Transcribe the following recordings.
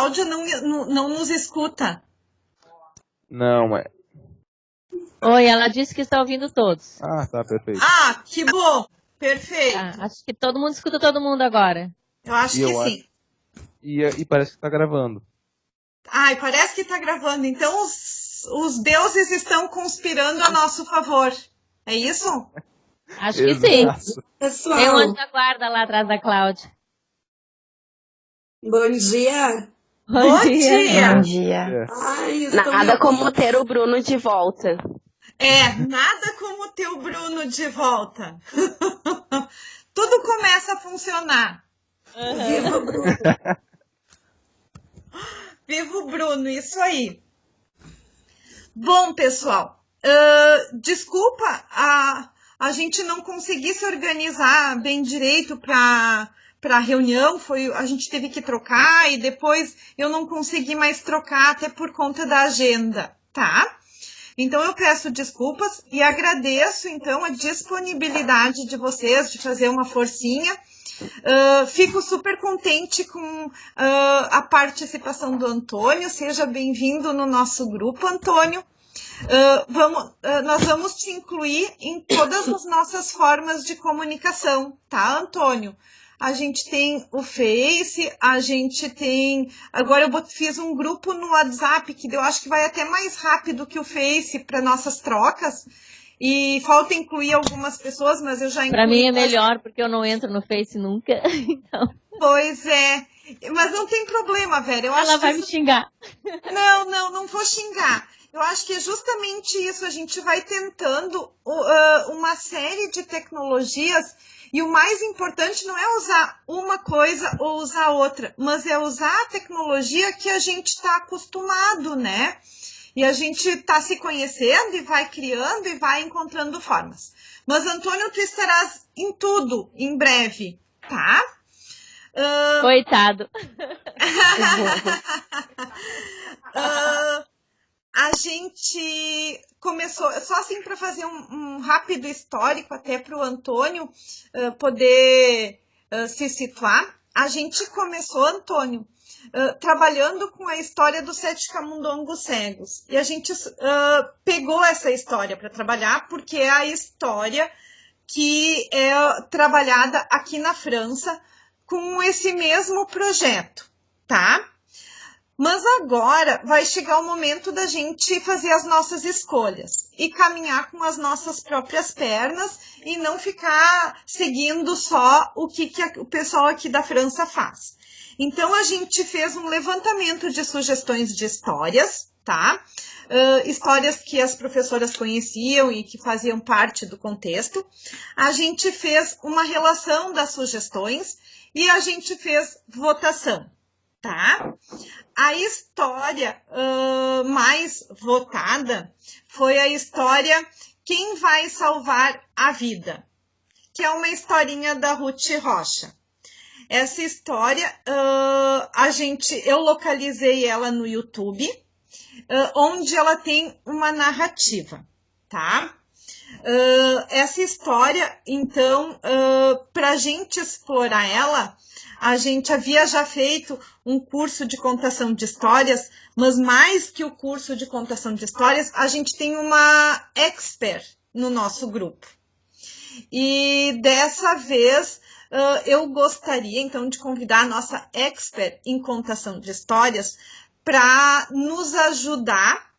Cláudia não nos escuta. Não, é. Oi, ela disse que está ouvindo todos. Ah, tá, perfeito. Ah, que bom. Perfeito. Acho que todo mundo escuta todo mundo agora. Eu acho que sim. E parece que tá gravando. Ai, parece que tá gravando. Então os deuses estão conspirando a nosso favor. É isso? Acho que sim. Pessoal, Tem um anjo da guarda lá atrás da Cláudia. bom dia. Bom dia. Bom dia. Ai, Nada como ter o Bruno de volta. Nada como ter o Bruno de volta. Tudo começa a funcionar. Viva o Bruno. Viva o Bruno, isso aí. Bom, pessoal, desculpa a gente não conseguir se organizar bem direito para a reunião, a gente teve que trocar e depois eu não consegui mais trocar até por conta da agenda, tá? Então eu peço desculpas e agradeço então a disponibilidade de vocês de fazer uma forcinha. Fico super contente com a participação do Antônio. Seja bem-vindo no nosso grupo, Antônio. Nós vamos te incluir em todas as nossas formas de comunicação, tá, Antônio? A gente tem o Face, a gente tem... Agora eu fiz um grupo no WhatsApp, que eu acho que vai até mais rápido que o Face para nossas trocas. E falta incluir algumas pessoas, mas eu já incluí... Para mim é melhor, porque eu não entro no Face nunca. Então... Pois é. Mas não tem problema, velho. Ela vai me xingar. Não vou xingar. Eu acho que é justamente isso. A gente vai tentando uma série de tecnologias e o mais importante não é usar uma coisa ou usar outra, mas é usar a tecnologia que a gente está acostumado, né? E a gente está se conhecendo e vai criando e vai encontrando formas. Mas, Antônio, tu estarás em tudo em breve, tá? Coitado. A gente começou, só assim para fazer um rápido histórico até para o Antônio poder se situar. A gente começou, Antônio, trabalhando com a história dos 7 camundongos cegos. E a gente pegou essa história para trabalhar porque é a história que é trabalhada aqui na França com esse mesmo projeto, tá? Mas agora vai chegar o momento da gente fazer as nossas escolhas e caminhar com as nossas próprias pernas e não ficar seguindo só o que o pessoal aqui da França faz. Então, a gente fez um levantamento de sugestões de histórias, tá? Histórias que as professoras conheciam e que faziam parte do contexto. A gente fez uma relação das sugestões e a gente fez votação, tá? A história mais votada foi a história Quem Vai Salvar a Vida, que é uma historinha da Ruth Rocha. Essa história, eu localizei ela no YouTube, onde ela tem uma narrativa, tá? Essa história, então, para a gente explorar ela, a gente havia já feito um curso de contação de histórias, mas mais que o curso de contação de histórias, a gente tem uma expert no nosso grupo. E dessa vez, eu gostaria, então, de convidar a nossa expert em contação de histórias para nos ajudar,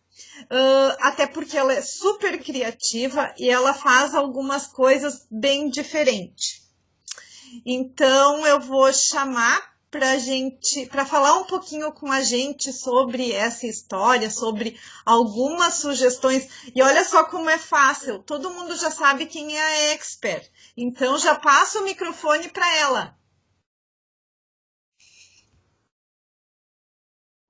até porque ela é super criativa e ela faz algumas coisas bem diferentes. Então, eu vou chamar para falar um pouquinho com a gente sobre essa história, sobre algumas sugestões. E olha só como é fácil, todo mundo já sabe quem é a expert. Então, já passo o microfone para ela.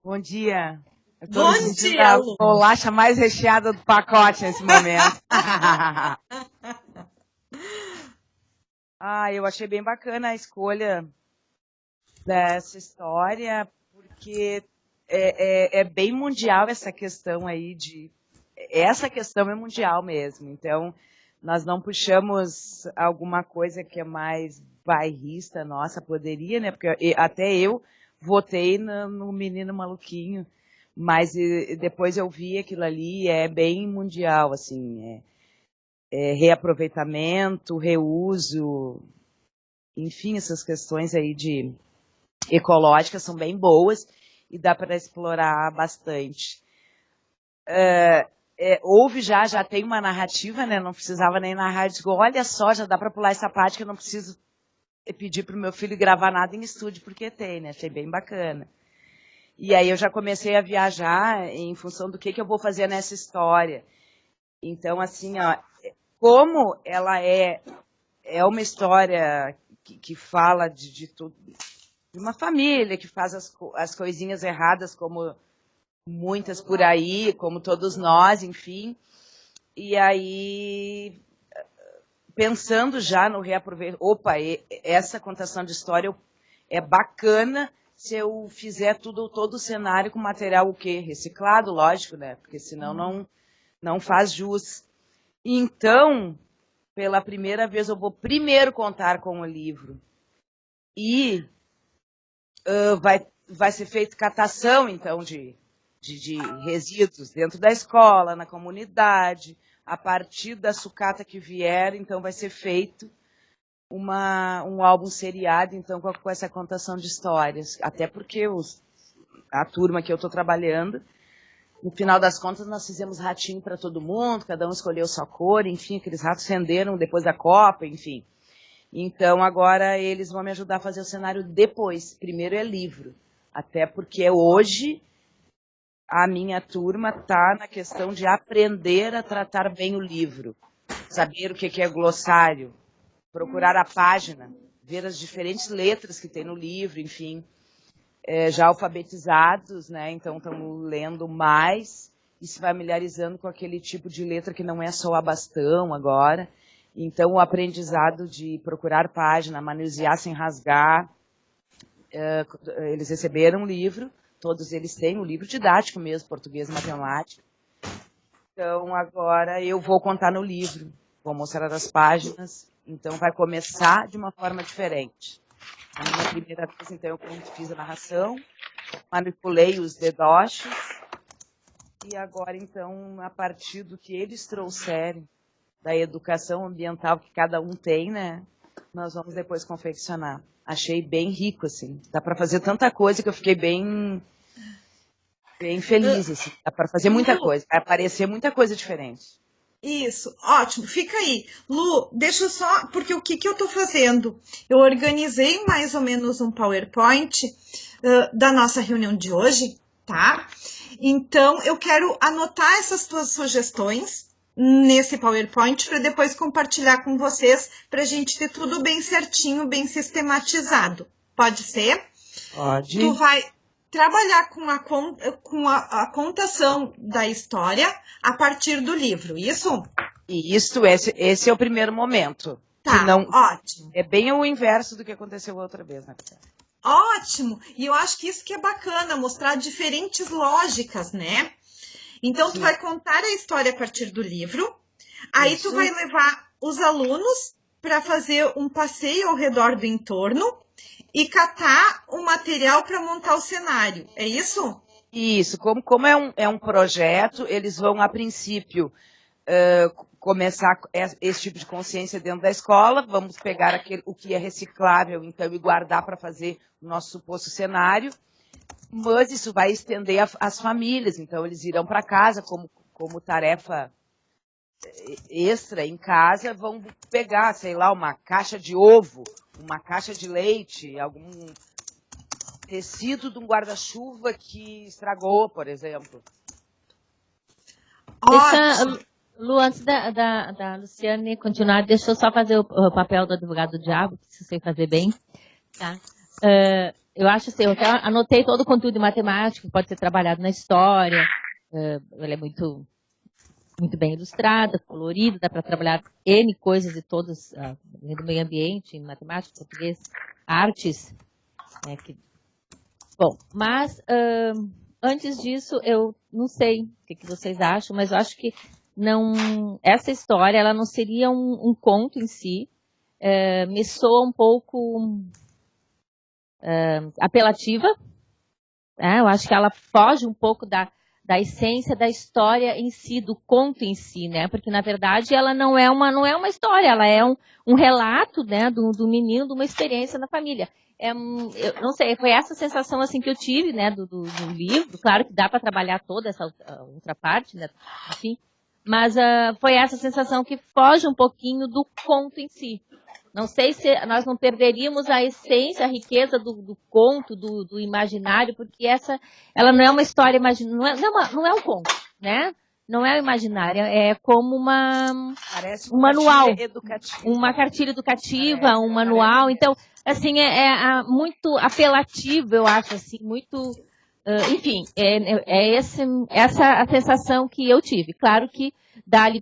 Bom dia. Bom dia, a bolacha mais recheada do pacote nesse momento. Eu achei bem bacana a escolha dessa história, porque é bem mundial essa questão aí essa questão é mundial mesmo, então nós não puxamos alguma coisa que é mais bairrista nossa, poderia, né, porque até eu votei no Menino Maluquinho, mas depois eu vi aquilo ali, é bem mundial, assim, reaproveitamento, reuso, enfim, essas questões aí de ecológicas são bem boas e dá para explorar bastante. Houve já tem uma narrativa, né? Não precisava nem narrar, eu digo, olha só, já dá para pular essa parte que eu não preciso pedir para o meu filho gravar nada em estúdio, porque tem, né? Achei bem bacana. E aí eu já comecei a viajar em função do que eu vou fazer nessa história. Então, assim, ó, como ela é uma história que fala de tudo, de uma família que faz as coisinhas erradas, como muitas por aí, como todos nós, enfim. E aí, pensando já no reaproveitamento, essa contação de história é bacana se eu fizer todo o cenário com material o quê? Reciclado, lógico, né? Porque senão não faz jus. Então, pela primeira vez, eu vou primeiro contar com o livro. E vai ser feita catação, então, de resíduos dentro da escola, na comunidade, a partir da sucata que vier, então vai ser feito um álbum seriado, então, com essa contação de histórias. Até porque a turma que eu estou trabalhando, no final das contas, nós fizemos ratinho para todo mundo, cada um escolheu sua cor, enfim, aqueles ratos renderam depois da Copa, enfim. Então, agora eles vão me ajudar a fazer o cenário depois. Primeiro é livro. Até porque hoje a minha turma está na questão de aprender a tratar bem o livro. Saber o que é glossário, procurar a página, ver as diferentes letras que tem no livro, enfim. Já alfabetizados, né? Então estão lendo mais e se familiarizando com aquele tipo de letra que não é só a bastão agora. Então o aprendizado de procurar página, manusear sem rasgar. Eles receberam um livro, todos eles têm um livro didático mesmo, português e matemática. Então agora eu vou contar no livro, vou mostrar as páginas, então vai começar de uma forma diferente. A minha primeira vez, então, eu fiz a narração, manipulei os dedoches, e agora, então, a partir do que eles trouxerem, da educação ambiental que cada um tem, né, nós vamos depois confeccionar. Achei bem rico, assim, dá para fazer tanta coisa que eu fiquei bem feliz, assim, dá para fazer muita coisa, vai aparecer muita coisa diferente. Isso, ótimo, fica aí. Lu, deixa eu só, porque o que eu tô fazendo? Eu organizei mais ou menos um PowerPoint da nossa reunião de hoje, tá? Então, eu quero anotar essas tuas sugestões nesse PowerPoint para depois compartilhar com vocês, para a gente ter tudo bem certinho, bem sistematizado. Pode ser? Pode. Tu vai trabalhar com a contação da história a partir do livro, isso? Isso, esse é o primeiro momento. Tá, que não, ótimo. É bem o inverso do que aconteceu outra vez, né? Ótimo! E eu acho que isso que é bacana, mostrar diferentes lógicas, né? Então, tu vai contar a história a partir do livro, aí tu vai levar os alunos para fazer um passeio ao redor do entorno e catar o material para montar o cenário, é isso? Isso, como é um projeto, eles vão, a princípio, começar esse tipo de consciência dentro da escola, vamos pegar o que é reciclável, então, e guardar para fazer o nosso suposto cenário, mas isso vai estender às famílias, então eles irão para casa como tarefa extra em casa, vão pegar, sei lá, uma caixa de ovo, uma caixa de leite, algum tecido de um guarda-chuva que estragou, por exemplo. Lu, antes da Luciane continuar, deixa eu só fazer o papel do advogado do diabo, que sei fazer bem. Tá? Eu acho assim, eu até anotei todo o conteúdo de matemática que pode ser trabalhado na história. Ela é muito bem ilustrada, colorida, dá para trabalhar N coisas de todas, do meio ambiente, em matemática, português, artes. Bom, mas antes disso, eu não sei o que vocês acham, mas eu acho que essa história ela não seria um conto em si. Me soa um pouco apelativa, Eu acho que ela foge um pouco da essência da história em si, do conto em si, né? Porque, na verdade, ela não é uma história, ela é um relato, né, do menino, de uma experiência na família. Eu não sei, foi essa sensação assim que eu tive, né, do livro. Claro que dá para trabalhar toda essa outra parte, né, enfim, mas foi essa sensação que foge um pouquinho do conto em si. Não sei se nós não perderíamos a essência, a riqueza do conto, do imaginário, porque ela não é uma história não é um conto, né? Não é imaginária, é como Parece um manual, educativa. uma cartilha educativa, um manual. Então, assim, muito apelativo, eu acho, assim, muito, enfim, essa a sensação que eu tive. Claro que dali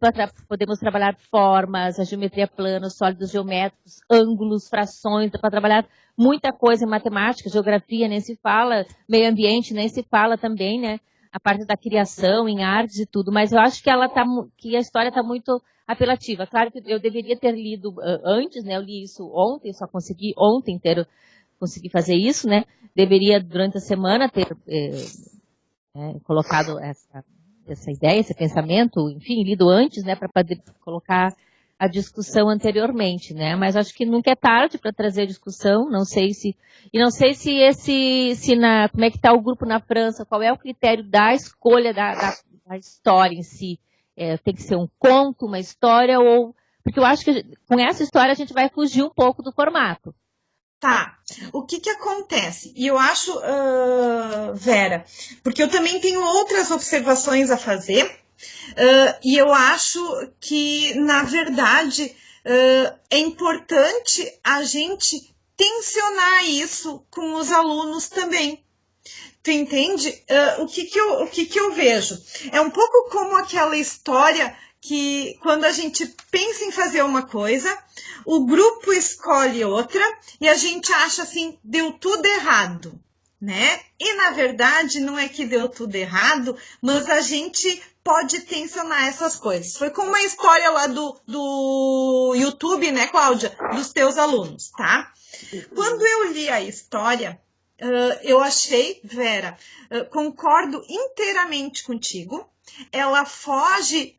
podemos trabalhar formas, a geometria plana, os sólidos geométricos, ângulos, frações, dá para trabalhar muita coisa em matemática, geografia nem se fala, meio ambiente nem se fala também, né? A parte da criação, em artes e tudo, mas eu acho que que a história está muito apelativa. Claro que eu deveria ter lido antes, né? Eu li isso ontem, só consegui ontem inteiro conseguir fazer isso, né? Deveria, durante a semana, ter colocado essa ideia, esse pensamento, enfim, lido antes, né? Para poder colocar a discussão anteriormente, né? Mas acho que nunca é tarde para trazer a discussão, não sei se como é que está o grupo na França, qual é o critério da escolha da história em si, tem que ser um conto, uma história, porque eu acho que com essa história a gente vai fugir um pouco do formato. Tá, o que acontece? E eu acho, Vera, porque eu também tenho outras observações a fazer, e eu acho que, na verdade, é importante a gente tensionar isso com os alunos também. Tu entende? O que eu vejo? É um pouco como aquela história que, quando a gente pensa em fazer uma coisa, o grupo escolhe outra e a gente acha assim, deu tudo errado, né? E, na verdade, não é que deu tudo errado, mas a gente pode tensionar essas coisas. Foi como a história lá do YouTube, né, Cláudia? Dos teus alunos, tá? Quando eu li a história, eu achei, Vera, concordo inteiramente contigo, ela foge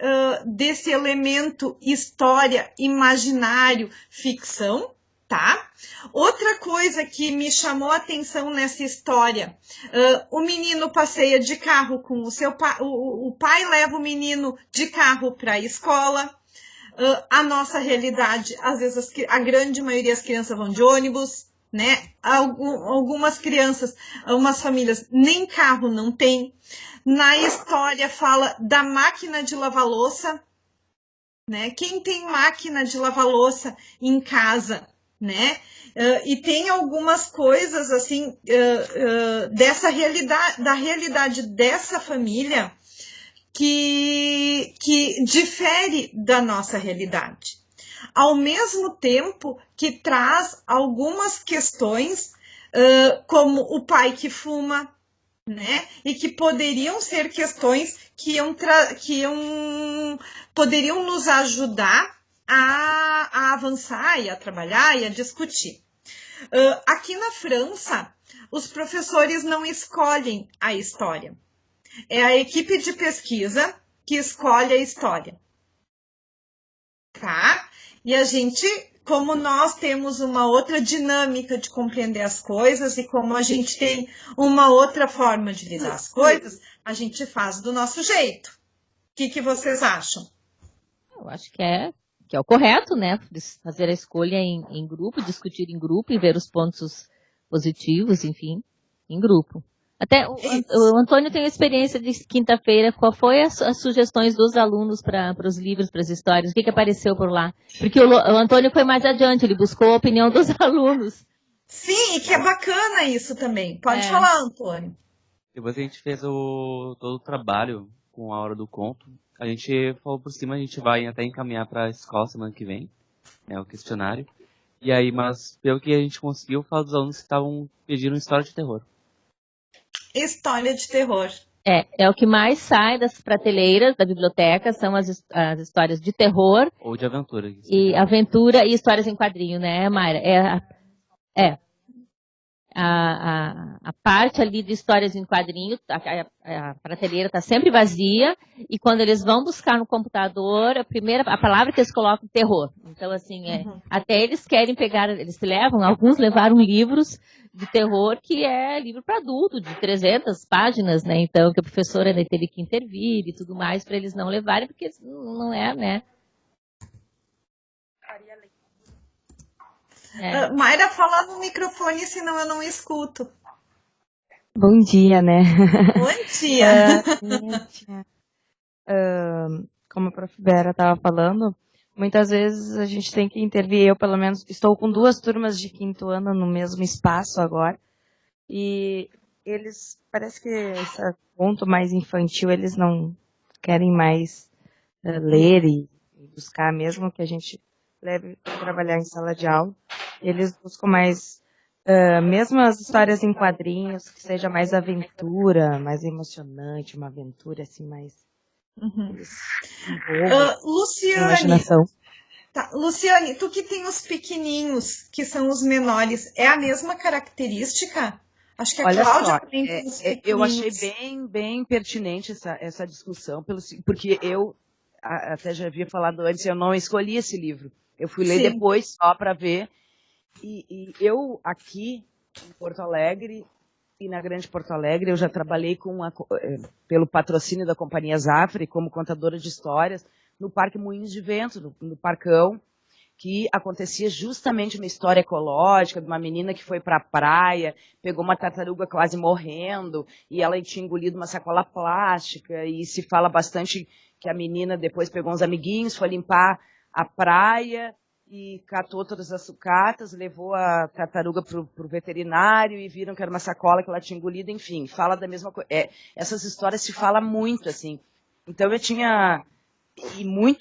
desse elemento história, imaginário, ficção, tá? Outra coisa que me chamou a atenção nessa história, o menino passeia de carro com o seu pai, o pai leva o menino de carro para a escola. A nossa realidade, às vezes a grande maioria das crianças vão de ônibus, né? Algumas crianças, algumas famílias nem carro não tem. Na história fala da máquina de lavar louça, né? Quem tem máquina de lavar louça em casa, né? E tem algumas coisas assim dessa realidade, da realidade dessa família que difere da nossa realidade. Ao mesmo tempo que traz algumas questões, como o pai que fuma, né? E que poderiam ser questões que poderiam nos ajudar a avançar e a trabalhar e a discutir. Aqui na França, os professores não escolhem a história. É a equipe de pesquisa que escolhe a história. Tá? E a gente, como nós temos uma outra dinâmica de compreender as coisas e como a gente tem uma outra forma de lidar as coisas, a gente faz do nosso jeito. O que vocês acham? Eu acho que é o correto, né? Fazer a escolha em grupo, discutir em grupo e ver os pontos positivos, enfim, em grupo. Até o Antônio tem experiência de quinta-feira. Qual foi as sugestões dos alunos para os livros, para as histórias? O que apareceu por lá? Porque o Antônio foi mais adiante, ele buscou a opinião dos alunos. Sim, e que é bacana isso também. Pode falar, Antônio. Depois que a gente fez todo o trabalho com a hora do conto, a gente falou por cima, a gente vai até encaminhar para a escola semana que vem, né, o questionário. E aí, mas pelo que a gente conseguiu, falar dos alunos que estavam pedindo história de terror. História de terror. É o que mais sai das prateleiras da biblioteca, são as histórias de terror. Ou de aventura. E aventura e histórias em quadrinho, né, Mayra? a parte ali de histórias em quadrinhos, a prateleira está sempre vazia, e quando eles vão buscar no computador, a palavra que eles colocam é terror. Então, assim, até eles querem pegar, alguns levaram livros de terror que é livro para adulto, de 300 páginas, né? Então, que a professora teve que intervir e tudo mais para eles não levarem, porque não é, né? Mayra, fala no microfone, senão eu não escuto. Bom dia, né? Bom dia! Como a prof. Vera estava falando, muitas vezes a gente tem que intervir. Eu, pelo menos, estou com 2 turmas de 5º ano no mesmo espaço agora. E eles, parece que esse ponto mais infantil, eles não querem mais ler e buscar, mesmo que a gente leve para trabalhar em sala de aula. Eles buscam mais, mesmo as histórias em quadrinhos, que seja mais aventura, mais emocionante, uma aventura assim mais... Luciane, Luciane, tu que tem os pequenininhos, que são os menores, é a mesma característica? Acho que a Olha Cláudia só, também tem os eu achei pequenininhos. bem pertinente essa discussão, porque eu até já havia falado antes, eu não escolhi esse livro. Eu fui ler depois só para ver. E eu aqui em Porto Alegre e na Grande Porto Alegre, eu já trabalhei pelo patrocínio da Companhia Zafre como contadora de histórias no Parque Moinhos de Vento, no Parcão, que acontecia justamente uma história ecológica de uma menina que foi para a praia, pegou uma tartaruga quase morrendo, e ela tinha engolido uma sacola plástica, e se fala bastante que a menina depois pegou uns amiguinhos, foi limpar a praia, e catou todas as sucatas, levou a tartaruga para o veterinário, e viram que era uma sacola que ela tinha engolido, enfim, fala da mesma coisa. Essas histórias se fala muito, assim. Então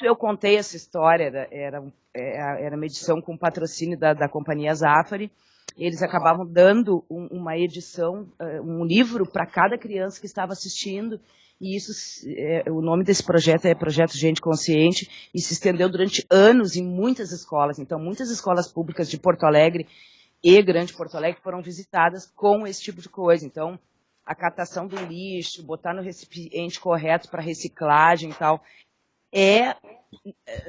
eu contei essa história, era uma edição com patrocínio da Companhia Zafari. Eles acabavam dando uma edição, um livro para cada criança que estava assistindo, e o nome desse projeto é Projeto Gente Consciente, e se estendeu durante anos em muitas escolas. Então, muitas escolas públicas de Porto Alegre e Grande Porto Alegre foram visitadas com esse tipo de coisa. Então, a catação do lixo, botar no recipiente correto para reciclagem e tal,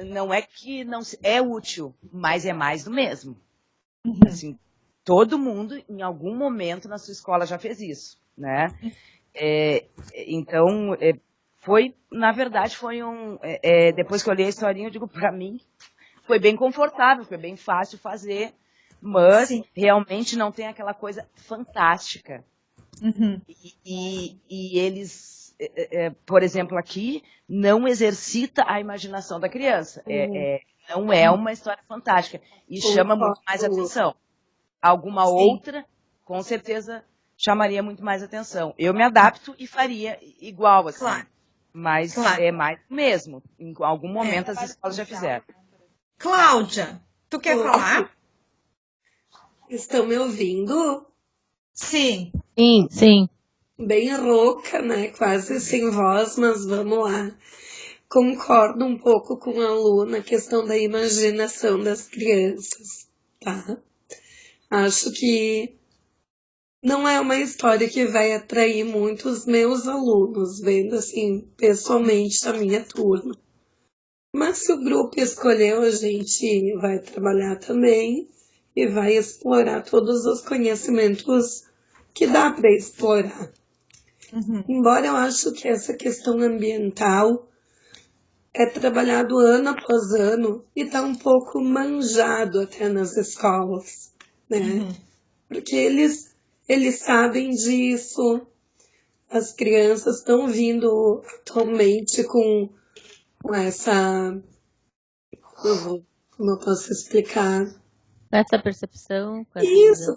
não é que não é útil, mas é mais do mesmo. Assim, todo mundo, em algum momento na sua escola já fez isso, né? Então, na verdade, depois que eu li a historinha, eu digo, para mim, foi bem confortável, foi bem fácil fazer, mas realmente não tem aquela coisa fantástica. E eles, por exemplo, aqui, não exercita a imaginação da criança. Não é uma história fantástica. E chama muito mais atenção. Alguma outra, com certeza, chamaria muito mais atenção. Eu me adapto e faria igual, assim. Claro. Mas é mais do mesmo. Em algum momento as escolas já fizeram. Cláudia, tu quer falar? Estão me ouvindo? Sim. Sim. Bem rouca, né? Quase sem voz, mas vamos lá. Concordo um pouco com a Lu na questão da imaginação das crianças, tá? Acho que não é uma história que vai atrair muitos meus alunos, vendo assim, pessoalmente, a minha turma. Mas se o grupo escolheu, a gente vai trabalhar também e vai explorar todos os conhecimentos que dá para explorar. Embora eu acho que essa questão ambiental é trabalhado ano após ano e está um pouco manjado até nas escolas, né? Porque eles sabem disso, as crianças estão vindo atualmente com essa... Como eu posso explicar? Com essa percepção.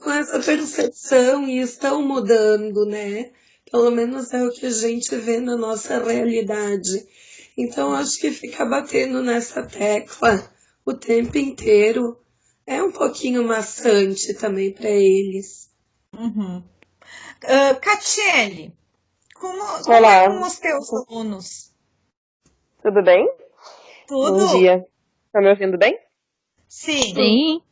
Com essa percepção, e estão mudando, né? Pelo menos é o que a gente vê na nossa realidade. Então, acho que ficar batendo nessa tecla o tempo inteiro é um pouquinho maçante também para eles. Catiele, como estão os teus alunos? Tudo bem? Tudo. Bom dia. Tá me ouvindo bem? Sim. Sim.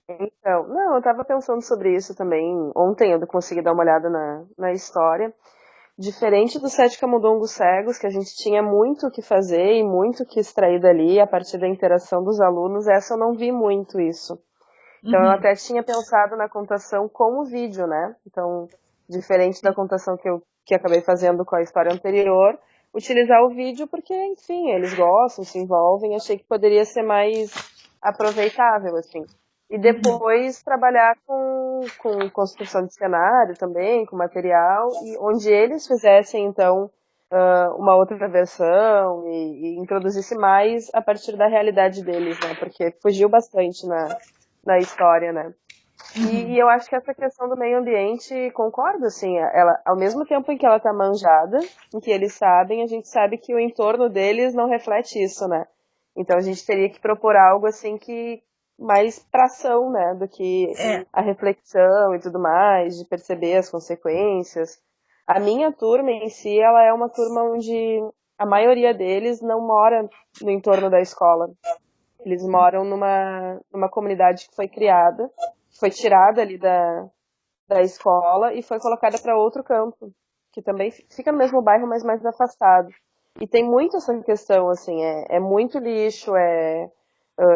Então, não, eu estava pensando sobre isso também. Ontem eu consegui dar uma olhada na história. Diferente dos Sete Camundongos Cegos, que a gente tinha muito o que fazer e muito o que extrair dali a partir da interação dos alunos, essa eu não vi muito isso. Então eu até tinha pensado na contação com o vídeo, né? Então, diferente da contação que acabei fazendo com a história anterior, utilizar o vídeo porque, enfim, eles gostam, se envolvem, achei que poderia ser mais aproveitável, assim. E depois trabalhar com construção de cenário também, com material, e onde eles fizessem, então, uma outra versão e introduzisse mais a partir da realidade deles, né? Porque fugiu bastante na história, né? E eu acho que essa questão do meio ambiente, concordo, assim, ela, ao mesmo tempo em que ela tá manjada, em que eles sabem, a gente sabe que o entorno deles não reflete isso, né? Então a gente teria que propor algo, assim, que mais pra ação, né, do que a reflexão e tudo mais, de perceber as consequências. A minha turma em si, ela é uma turma onde a maioria deles não mora no entorno da escola. Eles moram numa comunidade que foi criada, foi tirada ali da escola e foi colocada para outro campo, que também fica no mesmo bairro, mas mais afastado. E tem muito essa questão, assim, é muito lixo,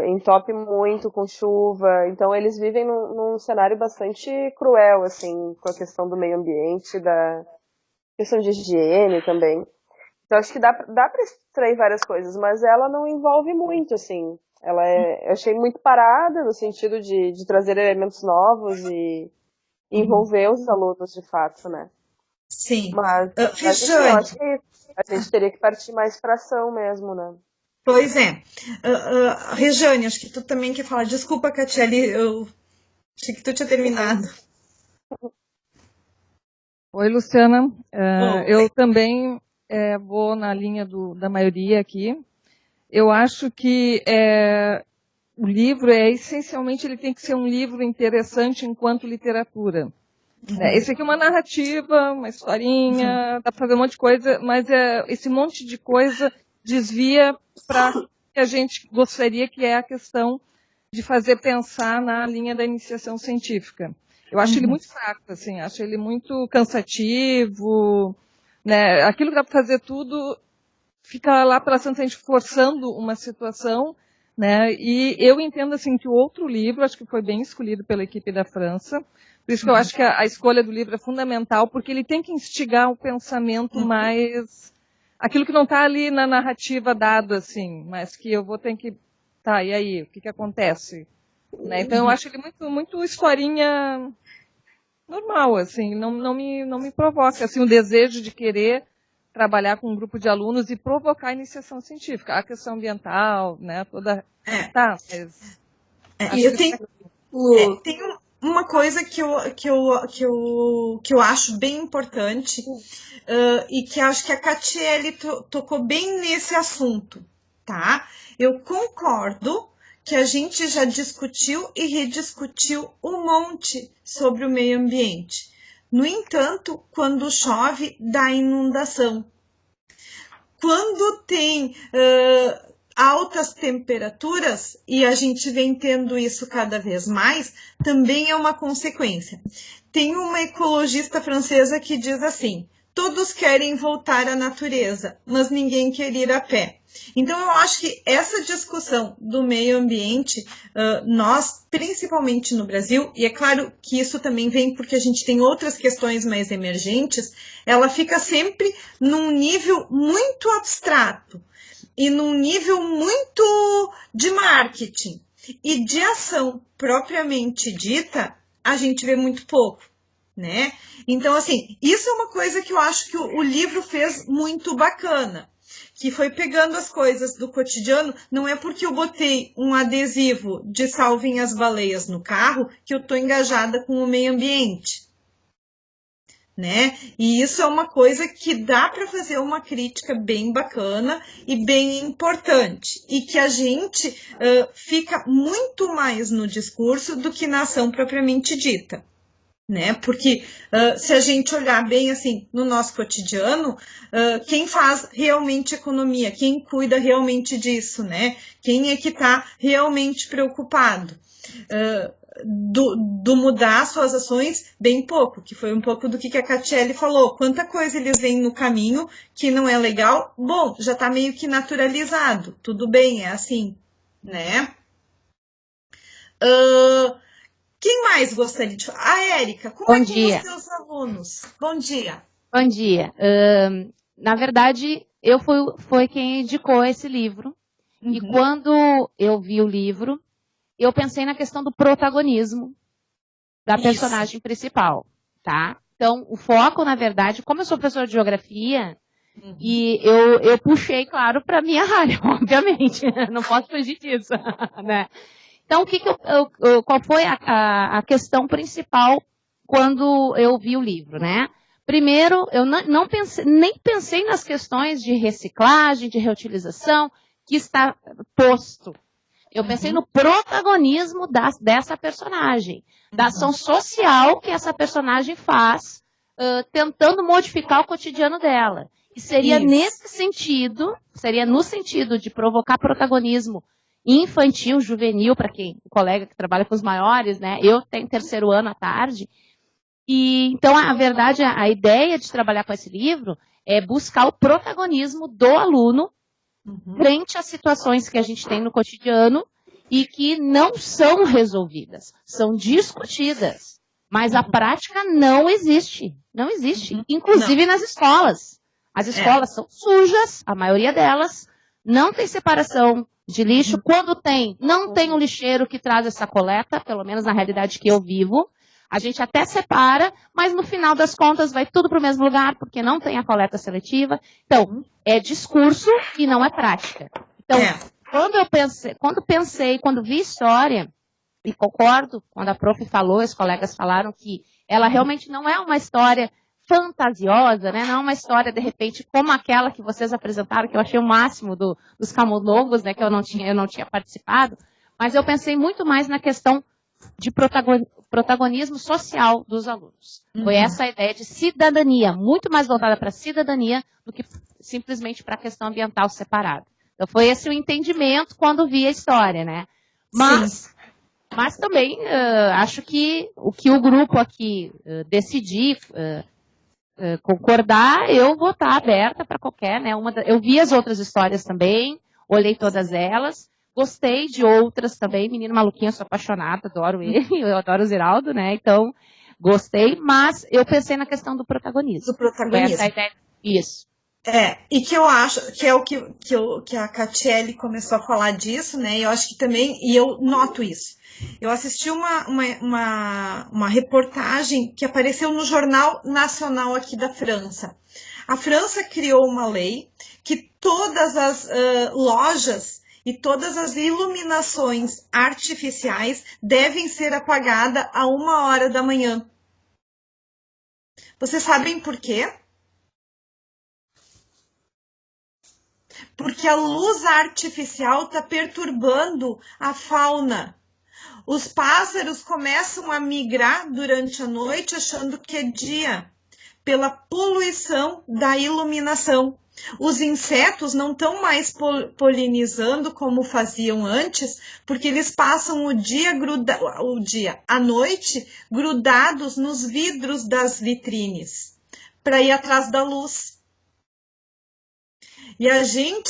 entope muito com chuva, então eles vivem num cenário bastante cruel, assim, com a questão do meio ambiente, da questão de higiene também. Então acho que dá para extrair várias coisas, mas ela não envolve muito, assim. Eu achei muito parada no sentido de trazer elementos novos e envolver os alunos de fato, né? Sim. Mas enfim, eu acho que a gente teria que partir mais para ação mesmo, né? Pois é. Rejane, acho que tu também quer falar. Desculpa, Catiele, eu achei que tu tinha terminado. Oi, Luciana. Eu também vou na linha da maioria aqui. Eu acho que o livro essencialmente ele tem que ser um livro interessante enquanto literatura. Esse aqui é uma narrativa, uma historinha, dá para fazer um monte de coisa, mas esse monte de coisa desvia para o que a gente gostaria, que é a questão de fazer pensar na linha da iniciação científica. Eu acho ele muito fraco, assim, acho ele muito cansativo, né? Aquilo que dá para fazer tudo fica lá pela Santa gente forçando uma situação, né? E eu entendo assim que o outro livro, acho que foi bem escolhido pela equipe da França, por isso que eu acho que a escolha do livro é fundamental, porque ele tem que instigar o pensamento mais aquilo que não está ali na narrativa dado, assim, mas que eu vou ter que tá, e aí, o que acontece? Né? Então eu acho ele muito historinha normal, assim, não me provoca assim, o desejo de querer trabalhar com um grupo de alunos e provocar a iniciação científica, a questão ambiental, né, toda... Tá, mas... E eu tenho uma coisa que eu acho bem importante e que acho que a Catiele tocou bem nesse assunto, tá? Eu concordo que a gente já discutiu e rediscutiu um monte sobre o meio ambiente. No entanto, quando chove, dá inundação. Quando tem altas temperaturas, e a gente vem tendo isso cada vez mais, também é uma consequência. Tem uma ecologista francesa que diz assim: todos querem voltar à natureza, mas ninguém quer ir a pé. Então eu acho que essa discussão do meio ambiente, nós, principalmente no Brasil, e é claro que isso também vem porque a gente tem outras questões mais emergentes, ela fica sempre num nível muito abstrato e num nível muito de marketing. E de ação propriamente dita, a gente vê muito pouco, né? Então, assim, isso é uma coisa que eu acho que o livro fez muito bacana, que foi pegando as coisas do cotidiano. Não é porque eu botei um adesivo de salvem as baleias no carro que eu estou engajada com o meio ambiente, né? E isso é uma coisa que dá para fazer uma crítica bem bacana e bem importante, e que a gente fica muito mais no discurso do que na ação propriamente dita, né? Porque se a gente olhar bem assim no nosso cotidiano, quem faz realmente economia, quem cuida realmente disso, né? Quem é que está realmente preocupado? do mudar suas ações, bem pouco, que foi um pouco do que a Catiele falou. Quanta coisa eles veem no caminho que não é legal, bom, já está meio que naturalizado, tudo bem, é assim, né? Quem mais gostaria de falar? Érica, como Bom é com dia. os seus alunos? Bom dia. Bom dia. Na verdade, foi quem indicou esse livro. E quando eu vi o livro, eu pensei na questão do protagonismo da personagem principal, tá? Então, o foco, na verdade, como eu sou professora de geografia, e eu puxei, claro, para minha área, obviamente. Não posso fugir disso, né? Então, qual foi a questão principal quando eu vi o livro, né? Primeiro, eu nem pensei nas questões de reciclagem, de reutilização, que está posto. Eu pensei no protagonismo dessa personagem, da ação social que essa personagem faz, tentando modificar o cotidiano dela. E seria nesse sentido, seria no sentido de provocar protagonismo infantil, juvenil, para quem, o colega que trabalha com os maiores, né? Eu tenho terceiro ano à tarde. E então, a verdade, a ideia de trabalhar com esse livro é buscar o protagonismo do aluno frente às situações que a gente tem no cotidiano e que não são resolvidas, são discutidas. Mas a prática não existe. Não existe. Inclusive nas escolas. As escolas são sujas, a maioria delas. Não tem separação de lixo. Quando tem, não tem um lixeiro que traz essa coleta, pelo menos na realidade que eu vivo. A gente até separa, mas no final das contas vai tudo para o mesmo lugar, porque não tem a coleta seletiva. Então, é discurso e não é prática. Então, quando vi história, e concordo, quando a prof falou, os colegas falaram que ela realmente não é uma história fantasiosa, né? Não é uma história, de repente, como aquela que vocês apresentaram, que eu achei o máximo dos camundongos, né? Que eu não tinha participado. Mas eu pensei muito mais na questão de protagonismo social dos alunos. Foi essa a ideia de cidadania, muito mais voltada para a cidadania do que simplesmente para a questão ambiental separada. Então foi esse o entendimento quando vi a história, né? Mas também acho que o grupo aqui decidir concordar, eu vou estar aberta para qualquer, né? Eu vi as outras histórias também, olhei todas elas. Gostei de outras também, Menino Maluquinho, eu sou apaixonada, adoro ele, eu adoro o Ziraldo, né? Então, gostei, mas eu pensei na questão do protagonismo. Do protagonismo. Essa ideia. Isso. E que eu acho que é o que a Catiele começou a falar disso, né? E eu acho que também, e eu noto isso. Eu assisti uma reportagem que apareceu no Jornal Nacional aqui da França. A França criou uma lei que todas as lojas e todas as iluminações artificiais devem ser apagadas a 1h da manhã. Vocês sabem por quê? Porque a luz artificial está perturbando a fauna. Os pássaros começam a migrar durante a noite achando que é dia, pela poluição da iluminação. Os insetos não estão mais polinizando como faziam antes, porque eles passam a noite grudados nos vidros das vitrines, para ir atrás da luz. E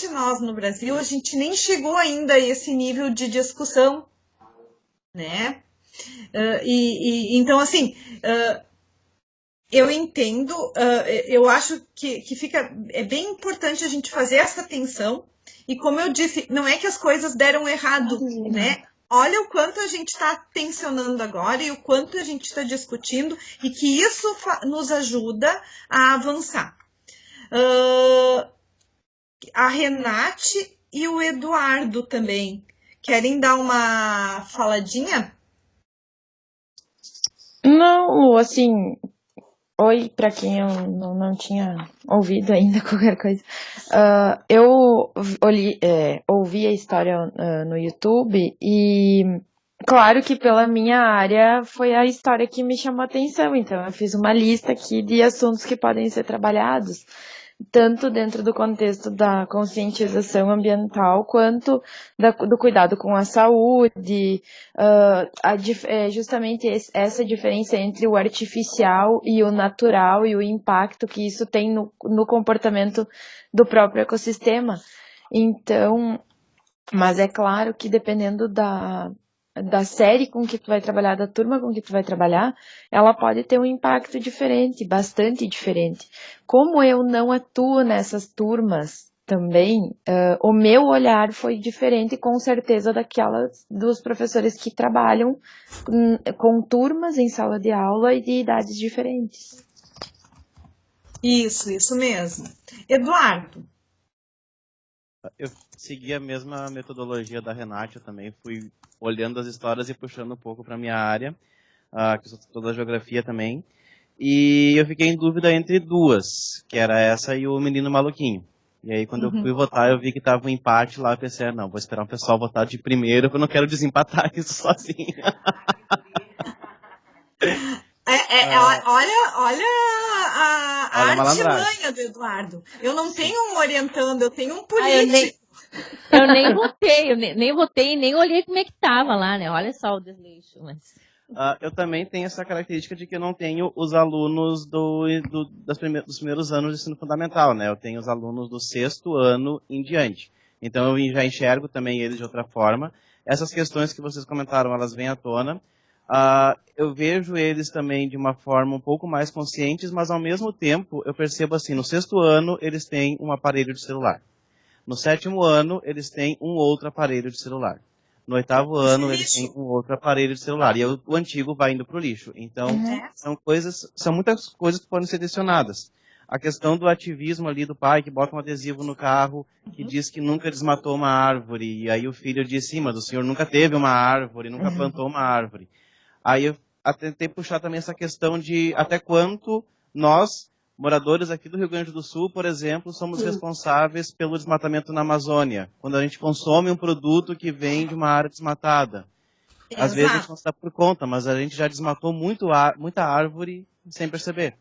nós no Brasil, a gente nem chegou ainda a esse nível de discussão, né? Então, assim, eu entendo, eu acho que é bem importante a gente fazer essa atenção. E como eu disse, não é que as coisas deram errado, né? Olha o quanto a gente está tensionando agora e o quanto a gente está discutindo e que isso nos ajuda a avançar. A Renate e o Eduardo também querem dar uma faladinha? Não, assim, oi para quem eu não tinha ouvido ainda qualquer coisa. Eu ouvi a história no YouTube e claro que pela minha área foi a história que me chamou a atenção, então eu fiz uma lista aqui de assuntos que podem ser trabalhados. tanto dentro do contexto da conscientização ambiental, quanto do cuidado com a saúde, justamente essa diferença entre o artificial e o natural e o impacto que isso tem no comportamento do próprio ecossistema. Então, mas é claro que dependendo da série com que tu vai trabalhar, da turma com que tu vai trabalhar, ela pode ter um impacto diferente, bastante diferente. Como eu não atuo nessas turmas também, o meu olhar foi diferente, com certeza, daquelas dos professores que trabalham com turmas em sala de aula e de idades diferentes. Isso mesmo. Eduardo. Eu segui a mesma metodologia da Renate, eu também fui olhando as histórias e puxando um pouco para minha área, que eu sou da geografia também, e eu fiquei em dúvida entre duas, que era essa e o Menino Maluquinho. E aí quando eu fui votar, eu vi que estava um empate lá, eu pensei, não, vou esperar o pessoal votar de primeiro, porque eu não quero desempatar isso sozinho. Olha a artimanha do Eduardo. Eu não tenho um orientando, eu tenho um político. Eu nem votei, nem olhei como é que tava lá, né? Olha só o desleixo. Mas... eu também tenho essa característica de que eu não tenho os alunos dos primeiros anos de ensino fundamental, né? Eu tenho os alunos do 6º ano em diante. Então eu já enxergo também eles de outra forma. Essas questões que vocês comentaram, elas vêm à tona. Eu vejo eles também de uma forma um pouco mais conscientes, mas ao mesmo tempo eu percebo assim, no 6º ano eles têm um aparelho de celular. No 7º ano eles têm um outro aparelho de celular. No 8º ano eles têm um outro aparelho de celular. E o antigo vai indo para o lixo. Então são muitas coisas que podem ser adicionadas. A questão do ativismo ali do pai que bota um adesivo no carro, que diz que nunca desmatou uma árvore. E aí o filho diz, sim, mas o senhor nunca teve uma árvore, nunca plantou uma árvore. Aí eu tentei puxar também essa questão de até quanto nós, moradores aqui do Rio Grande do Sul, por exemplo, somos responsáveis pelo desmatamento na Amazônia. Quando a gente consome um produto que vem de uma área desmatada. Às vezes a gente não se dá por conta, mas a gente já desmatou muita árvore sem perceber.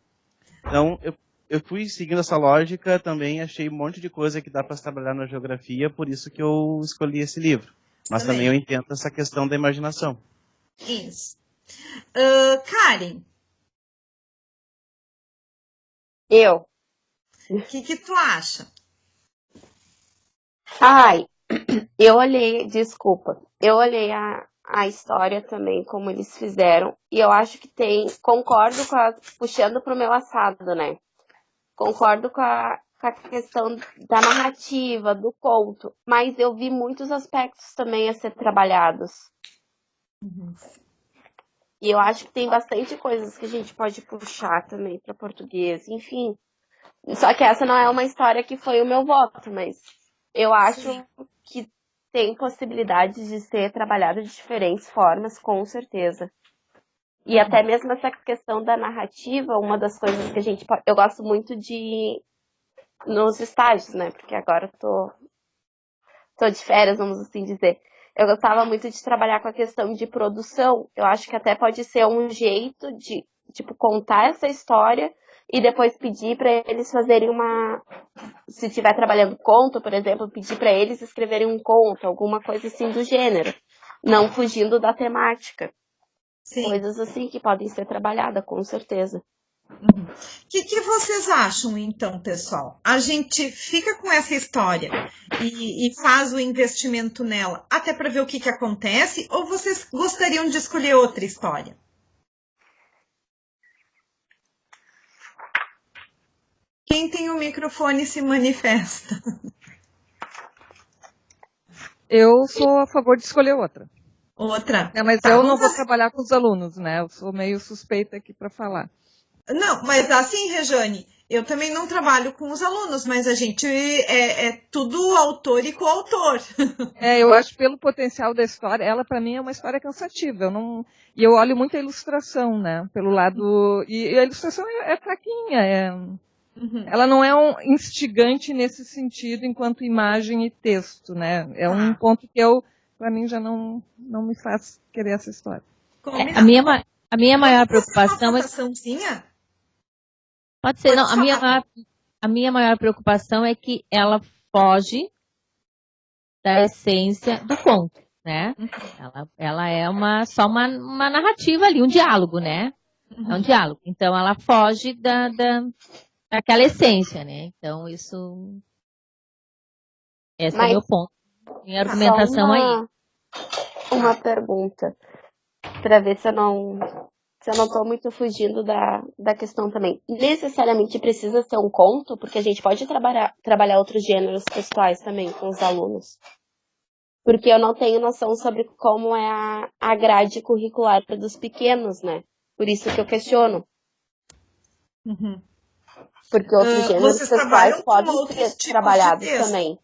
Então, eu fui seguindo essa lógica, também achei um monte de coisa que dá para se trabalhar na geografia, por isso que eu escolhi esse livro. Mas também eu entendo essa questão da imaginação. Isso. Karen. Eu. O que tu acha? Eu olhei a história também, como eles fizeram, e eu acho que concordo puxando pro meu assado, né? Concordo com a questão da narrativa, do conto, mas eu vi muitos aspectos também a ser trabalhados. E eu acho que tem bastante coisas que a gente pode puxar também para português, enfim. Só que essa não é uma história que foi o meu voto, mas eu acho que tem possibilidades de ser trabalhado de diferentes formas, com certeza. E até mesmo essa questão da narrativa, uma das coisas que eu gosto muito nos estágios, né? Porque agora tô de férias, vamos assim dizer. Eu gostava muito de trabalhar com a questão de produção. Eu acho que até pode ser um jeito de, contar essa história e depois pedir para eles fazerem se estiver trabalhando conto, por exemplo, pedir para eles escreverem um conto, alguma coisa assim do gênero, não fugindo da temática. Sim. Coisas assim que podem ser trabalhadas, com certeza. O que vocês acham, então, pessoal? A gente fica com essa história e faz o investimento nela até para ver o que acontece, ou vocês gostariam de escolher outra história? Quem tem o microfone se manifesta. Eu sou a favor de escolher outra. Outra? Mas eu não vou trabalhar com os alunos, né? Eu sou meio suspeita aqui para falar. Não, mas assim, Rejane, eu também não trabalho com os alunos, mas a gente é tudo autor e coautor. Eu acho pelo potencial da história, ela para mim é uma história cansativa. E eu olho muito a ilustração, né? Pelo lado. E a ilustração é fraquinha, ela não é instigante nesse sentido enquanto imagem e texto, né? É um ponto que para mim já não me faz querer essa história. A minha maior preocupação é... Pode ser, não. a minha maior preocupação é que ela foge da essência do conto, né? Ela é só uma narrativa ali, um diálogo, né? É um diálogo. Então, ela foge daquela essência, né? Então, esse é o meu ponto. Minha argumentação aí. Uma pergunta, para ver se eu não estou muito fugindo da questão também. Necessariamente precisa ser um conto, porque a gente pode trabalhar outros gêneros textuais também com os alunos. Porque eu não tenho noção sobre como é a grade curricular para dos pequenos, né? Por isso que eu questiono. Porque outros gêneros textuais podem ser trabalhados também.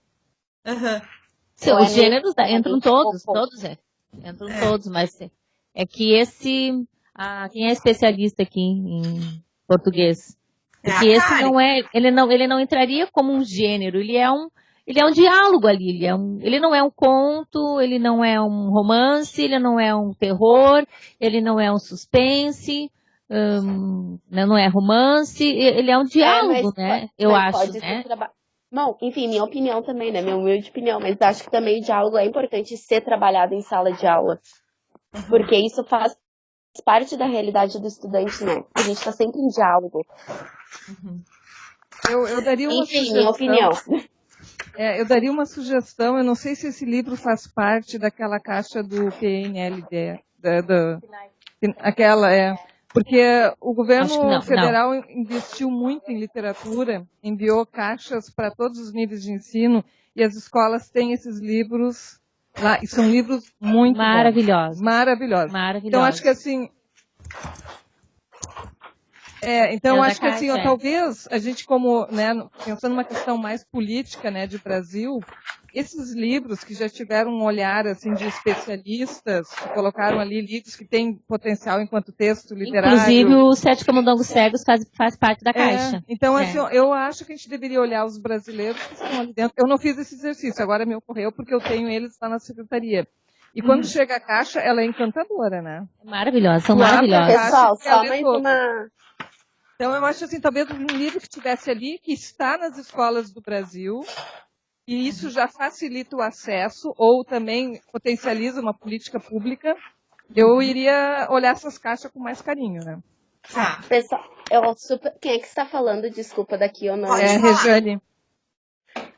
Sim, os gêneros entram todos, entram todos, mas é que quem é especialista aqui em português? Porque esse ele não entraria como um gênero, ele é um diálogo ali, ele não é um conto, ele não é um romance, ele não é um terror, ele não é um suspense, não é romance, ele é um diálogo, né? Eu acho, né? Bom, enfim, minha opinião também, né? Minha humilde opinião, mas acho que também o diálogo é importante ser trabalhado em sala de aula. Porque isso faz parte da realidade do estudante, né? A gente está sempre em diálogo. Eu daria uma Enfim, minha opinião. Eu daria uma sugestão, eu não sei se esse livro faz parte daquela caixa do PNLD, porque o governo federal investiu muito em literatura, enviou caixas para todos os níveis de ensino, e as escolas têm esses livros lá, e são livros muito maravilhosos. Maravilhosos. Então, acho que assim... Então, acho que assim, talvez a gente, como, né, pensando numa questão mais política, né, de Brasil, esses livros que já tiveram um olhar, assim, de especialistas, que colocaram ali livros que têm potencial enquanto texto literário. Inclusive, o Sete Camundongos Cegos faz parte da caixa. Então, assim, eu acho que a gente deveria olhar os brasileiros que estão ali dentro. Eu não fiz esse exercício, agora me ocorreu porque eu tenho eles lá na secretaria. E quando chega a caixa, ela é encantadora, né? Maravilhosa, são maravilhosas. Pessoal, só mais uma... Então, eu acho assim, talvez um livro que tivesse ali, que está nas escolas do Brasil, e isso já facilita o acesso, ou também potencializa uma política pública, eu iria olhar essas caixas com mais carinho, né? Pessoal, quem é que está falando? Desculpa, daqui eu não... Regiane.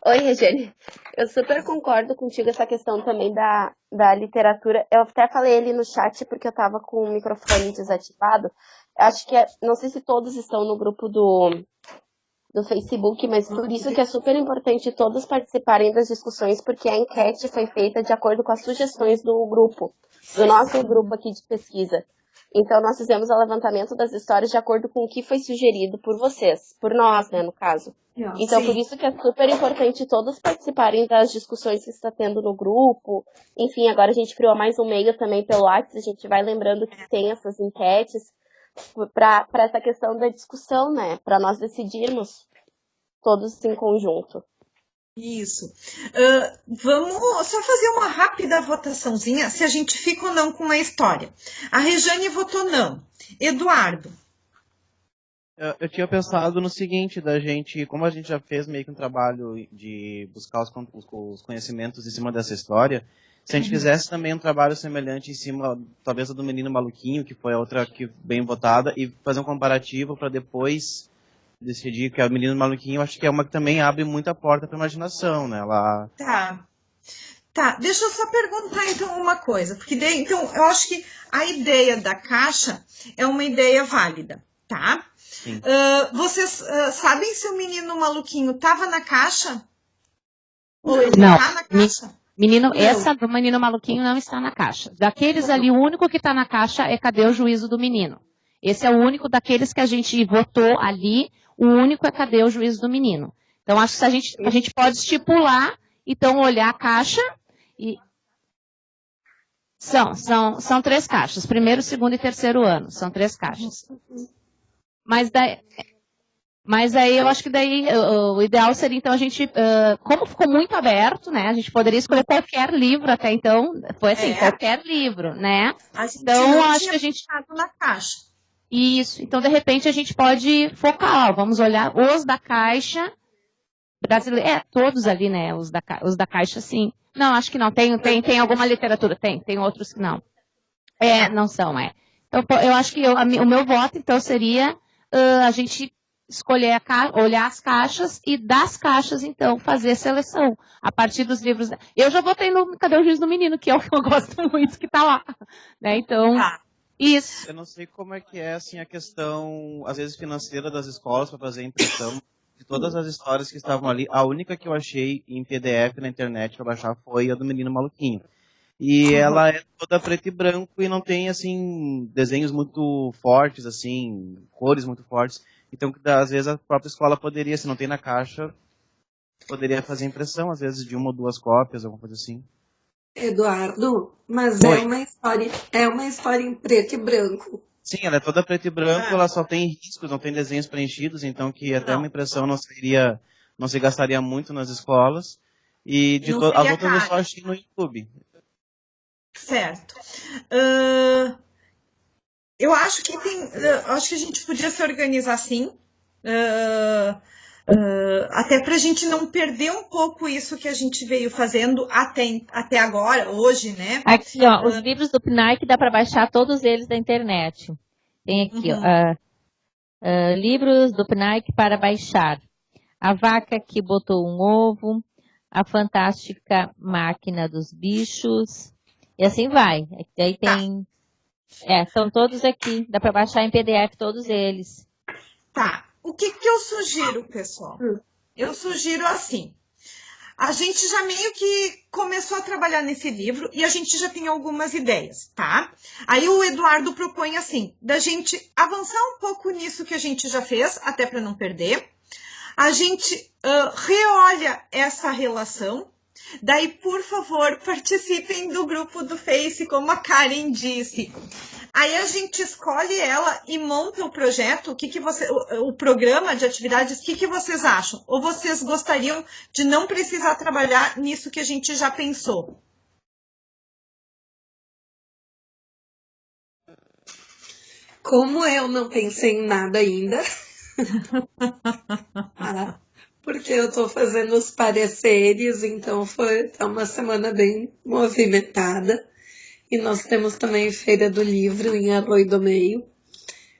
Oi, Regiane. Eu super concordo contigo essa questão também da literatura. Eu até falei ali no chat porque eu estava com o microfone desativado. Acho que, não sei se todos estão no grupo do Facebook, mas por isso que é super importante todos participarem das discussões, porque a enquete foi feita de acordo com as sugestões do nosso grupo aqui de pesquisa. Então, nós fizemos o levantamento das histórias de acordo com o que foi sugerido por vocês, por nós, né, no caso. Então, por isso que é super importante todos participarem das discussões que está tendo no grupo. Enfim, agora a gente criou mais um meio também pelo WhatsApp, a gente vai lembrando que tem essas enquetes para essa questão da discussão, né, para nós decidirmos todos em conjunto. Isso. Vamos só fazer uma rápida votaçãozinha, se a gente fica ou não com a história. A Regiane votou não. Eduardo. Eu tinha pensado no seguinte, como a gente já fez meio que um trabalho de buscar os conhecimentos em cima dessa história, se a gente fizesse também um trabalho semelhante em cima, talvez a do Menino Maluquinho, que foi a outra que bem votada, e fazer um comparativo para depois decidir que é o Menino Maluquinho, acho que é uma que também abre muita porta para a imaginação, né? Tá, deixa eu só perguntar então uma coisa, porque então eu acho que a ideia da caixa é uma ideia válida, tá? Vocês sabem se o Menino Maluquinho estava na caixa? Ou ele não. Tá na caixa? Essa do Menino Maluquinho não está na caixa. Daqueles ali, o único que está na caixa é Cadê o Juízo do Menino? Esse é o único daqueles que a gente votou ali, o único é Cadê o Juízo do Menino? Então, acho que a gente pode estipular, então, olhar a caixa e... São 3 caixas, primeiro, segundo e terceiro ano, são 3 caixas. Mas aí eu acho que daí o ideal seria, então, a gente, como ficou muito aberto, né, a gente poderia escolher qualquer livro até então, foi assim, qualquer livro, né? A gente então, não acho tinha que a gente... na caixa. Isso. Então, de repente, a gente pode focar, ó, vamos olhar os da Caixa brasileira. Todos ali, né? Os da Caixa, sim. Não, acho que não. Tem alguma literatura. Tem outros que não. Não são, Então, eu acho que o meu voto, então, seria a gente escolher, olhar as caixas e das caixas, então, fazer seleção. A partir dos livros. Eu já votei no Cadê o Juiz do Menino, que é o que eu gosto muito, que tá lá. Né? Então, isso. Eu não sei como é que é, assim, a questão, às vezes, financeira das escolas para fazer a impressão de todas as histórias que estavam ali. A única que eu achei em PDF na internet para baixar foi a do Menino Maluquinho. E ela é toda preto e branco e não tem, assim, desenhos muito fortes, assim, cores muito fortes. Então, às vezes, a própria escola poderia, se não tem na caixa, poderia fazer impressão, às vezes, de 1 ou 2 cópias, alguma coisa assim. Eduardo, mas Oi. é uma história em preto e branco. Sim, ela é toda preto e branco, ela só tem riscos, não tem desenhos preenchidos, então que até uma impressão não se gastaria muito nas escolas. E de as outras eu só achei no YouTube. Certo. Eu acho que acho que a gente podia se organizar assim, até para a gente não perder um pouco isso que a gente veio fazendo até agora, hoje, né? Aqui, ó, os livros do PNAE que dá para baixar todos eles da internet. Tem aqui, ó, livros do PNAE para baixar. A Vaca que Botou um Ovo, A Fantástica Máquina dos Bichos, e assim vai. Aí tem... são todos aqui. Dá para baixar em PDF todos eles. Tá. O que eu sugiro, pessoal? Eu sugiro assim. A gente já meio que começou a trabalhar nesse livro e a gente já tem algumas ideias, tá? Aí o Eduardo propõe assim, da gente avançar um pouco nisso que a gente já fez, até para não perder. A gente reolha essa relação. Daí, por favor, participem do grupo do Face, como a Karen disse. Aí a gente escolhe ela e monta o projeto, o programa de atividades, o que vocês acham? Ou vocês gostariam de não precisar trabalhar nisso que a gente já pensou? Como eu não pensei em nada ainda, porque eu tô fazendo os pareceres, então tá uma semana bem movimentada. E nós temos também Feira do Livro em Arroio do Meio.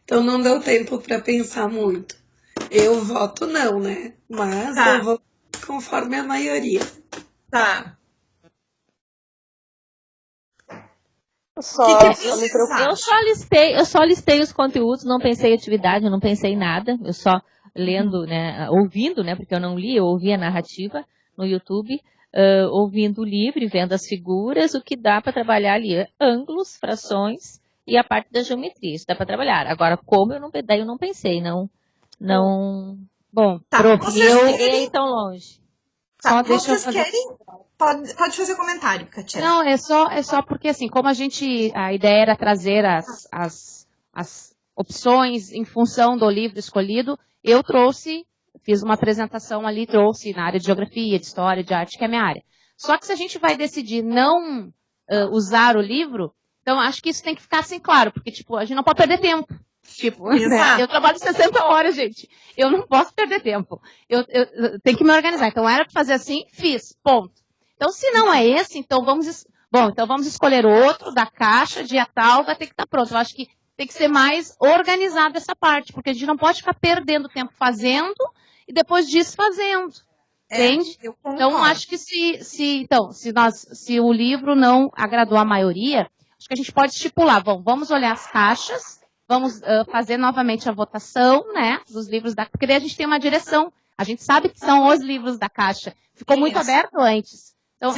Então não deu tempo para pensar muito. Eu voto não, né? Mas eu vou conforme a maioria. Tá. Eu só listei os conteúdos, não pensei em atividade, não pensei em nada. Eu só lendo, né, ouvindo, né, porque eu não li, eu ouvi a narrativa no YouTube. Ouvindo o livro e vendo as figuras, o que dá para trabalhar ali ângulos, frações e a parte da geometria, isso dá para trabalhar. Agora, como eu não pensei, bom, eu irei tão longe. Tá, vocês querem? Pode fazer comentário, Katia. Não, é só porque assim, como a ideia era trazer as opções em função do livro escolhido, eu fiz uma apresentação ali, trouxe na área de geografia, de história, de arte, que é a minha área. Só que se a gente vai decidir não usar o livro, então acho que isso tem que ficar assim claro, porque tipo, a gente não pode perder tempo. Tipo, né? Eu trabalho 60 horas, gente. Eu não posso perder tempo. Eu tenho que me organizar. Então era para fazer assim, fiz, ponto. Então se não é esse, então vamos escolher outro da caixa, dia tal, vai ter que estar pronto. Eu acho que tem que ser mais organizada essa parte, porque a gente não pode ficar perdendo tempo fazendo e depois desfazendo. Entende? Então, acho que se o livro não agradou a maioria, acho que a gente pode estipular, vamos olhar as caixas, vamos fazer novamente a votação, né, dos livros porque daí a gente tem uma direção. A gente sabe que são os livros da caixa. Ficou muito aberto antes. Então,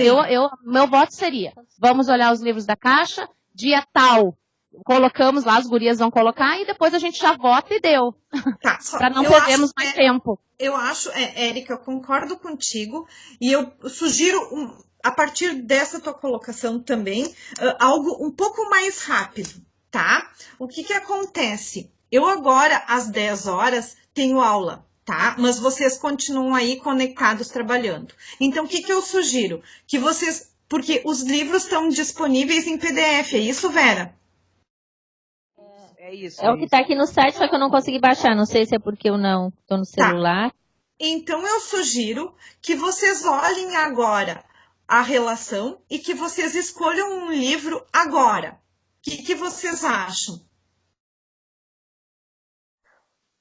meu voto seria, vamos olhar os livros da caixa, dia tal, colocamos lá, as gurias vão colocar e depois a gente já vota e deu. Tá, para não perdermos mais tempo. Eu acho, Érica, eu concordo contigo e eu sugiro, a partir dessa tua colocação também, algo um pouco mais rápido, tá? O que acontece? Eu agora, às 10 horas, tenho aula, tá? Mas vocês continuam aí conectados trabalhando. Então, o que eu sugiro? Que vocês, porque os livros estão disponíveis em PDF, é isso, Vera? É isso. É o que está aqui no site, só que eu não consegui baixar. Não sei se é porque eu não estou no celular. Então eu sugiro que vocês olhem agora a relação e que vocês escolham um livro agora. O que vocês acham?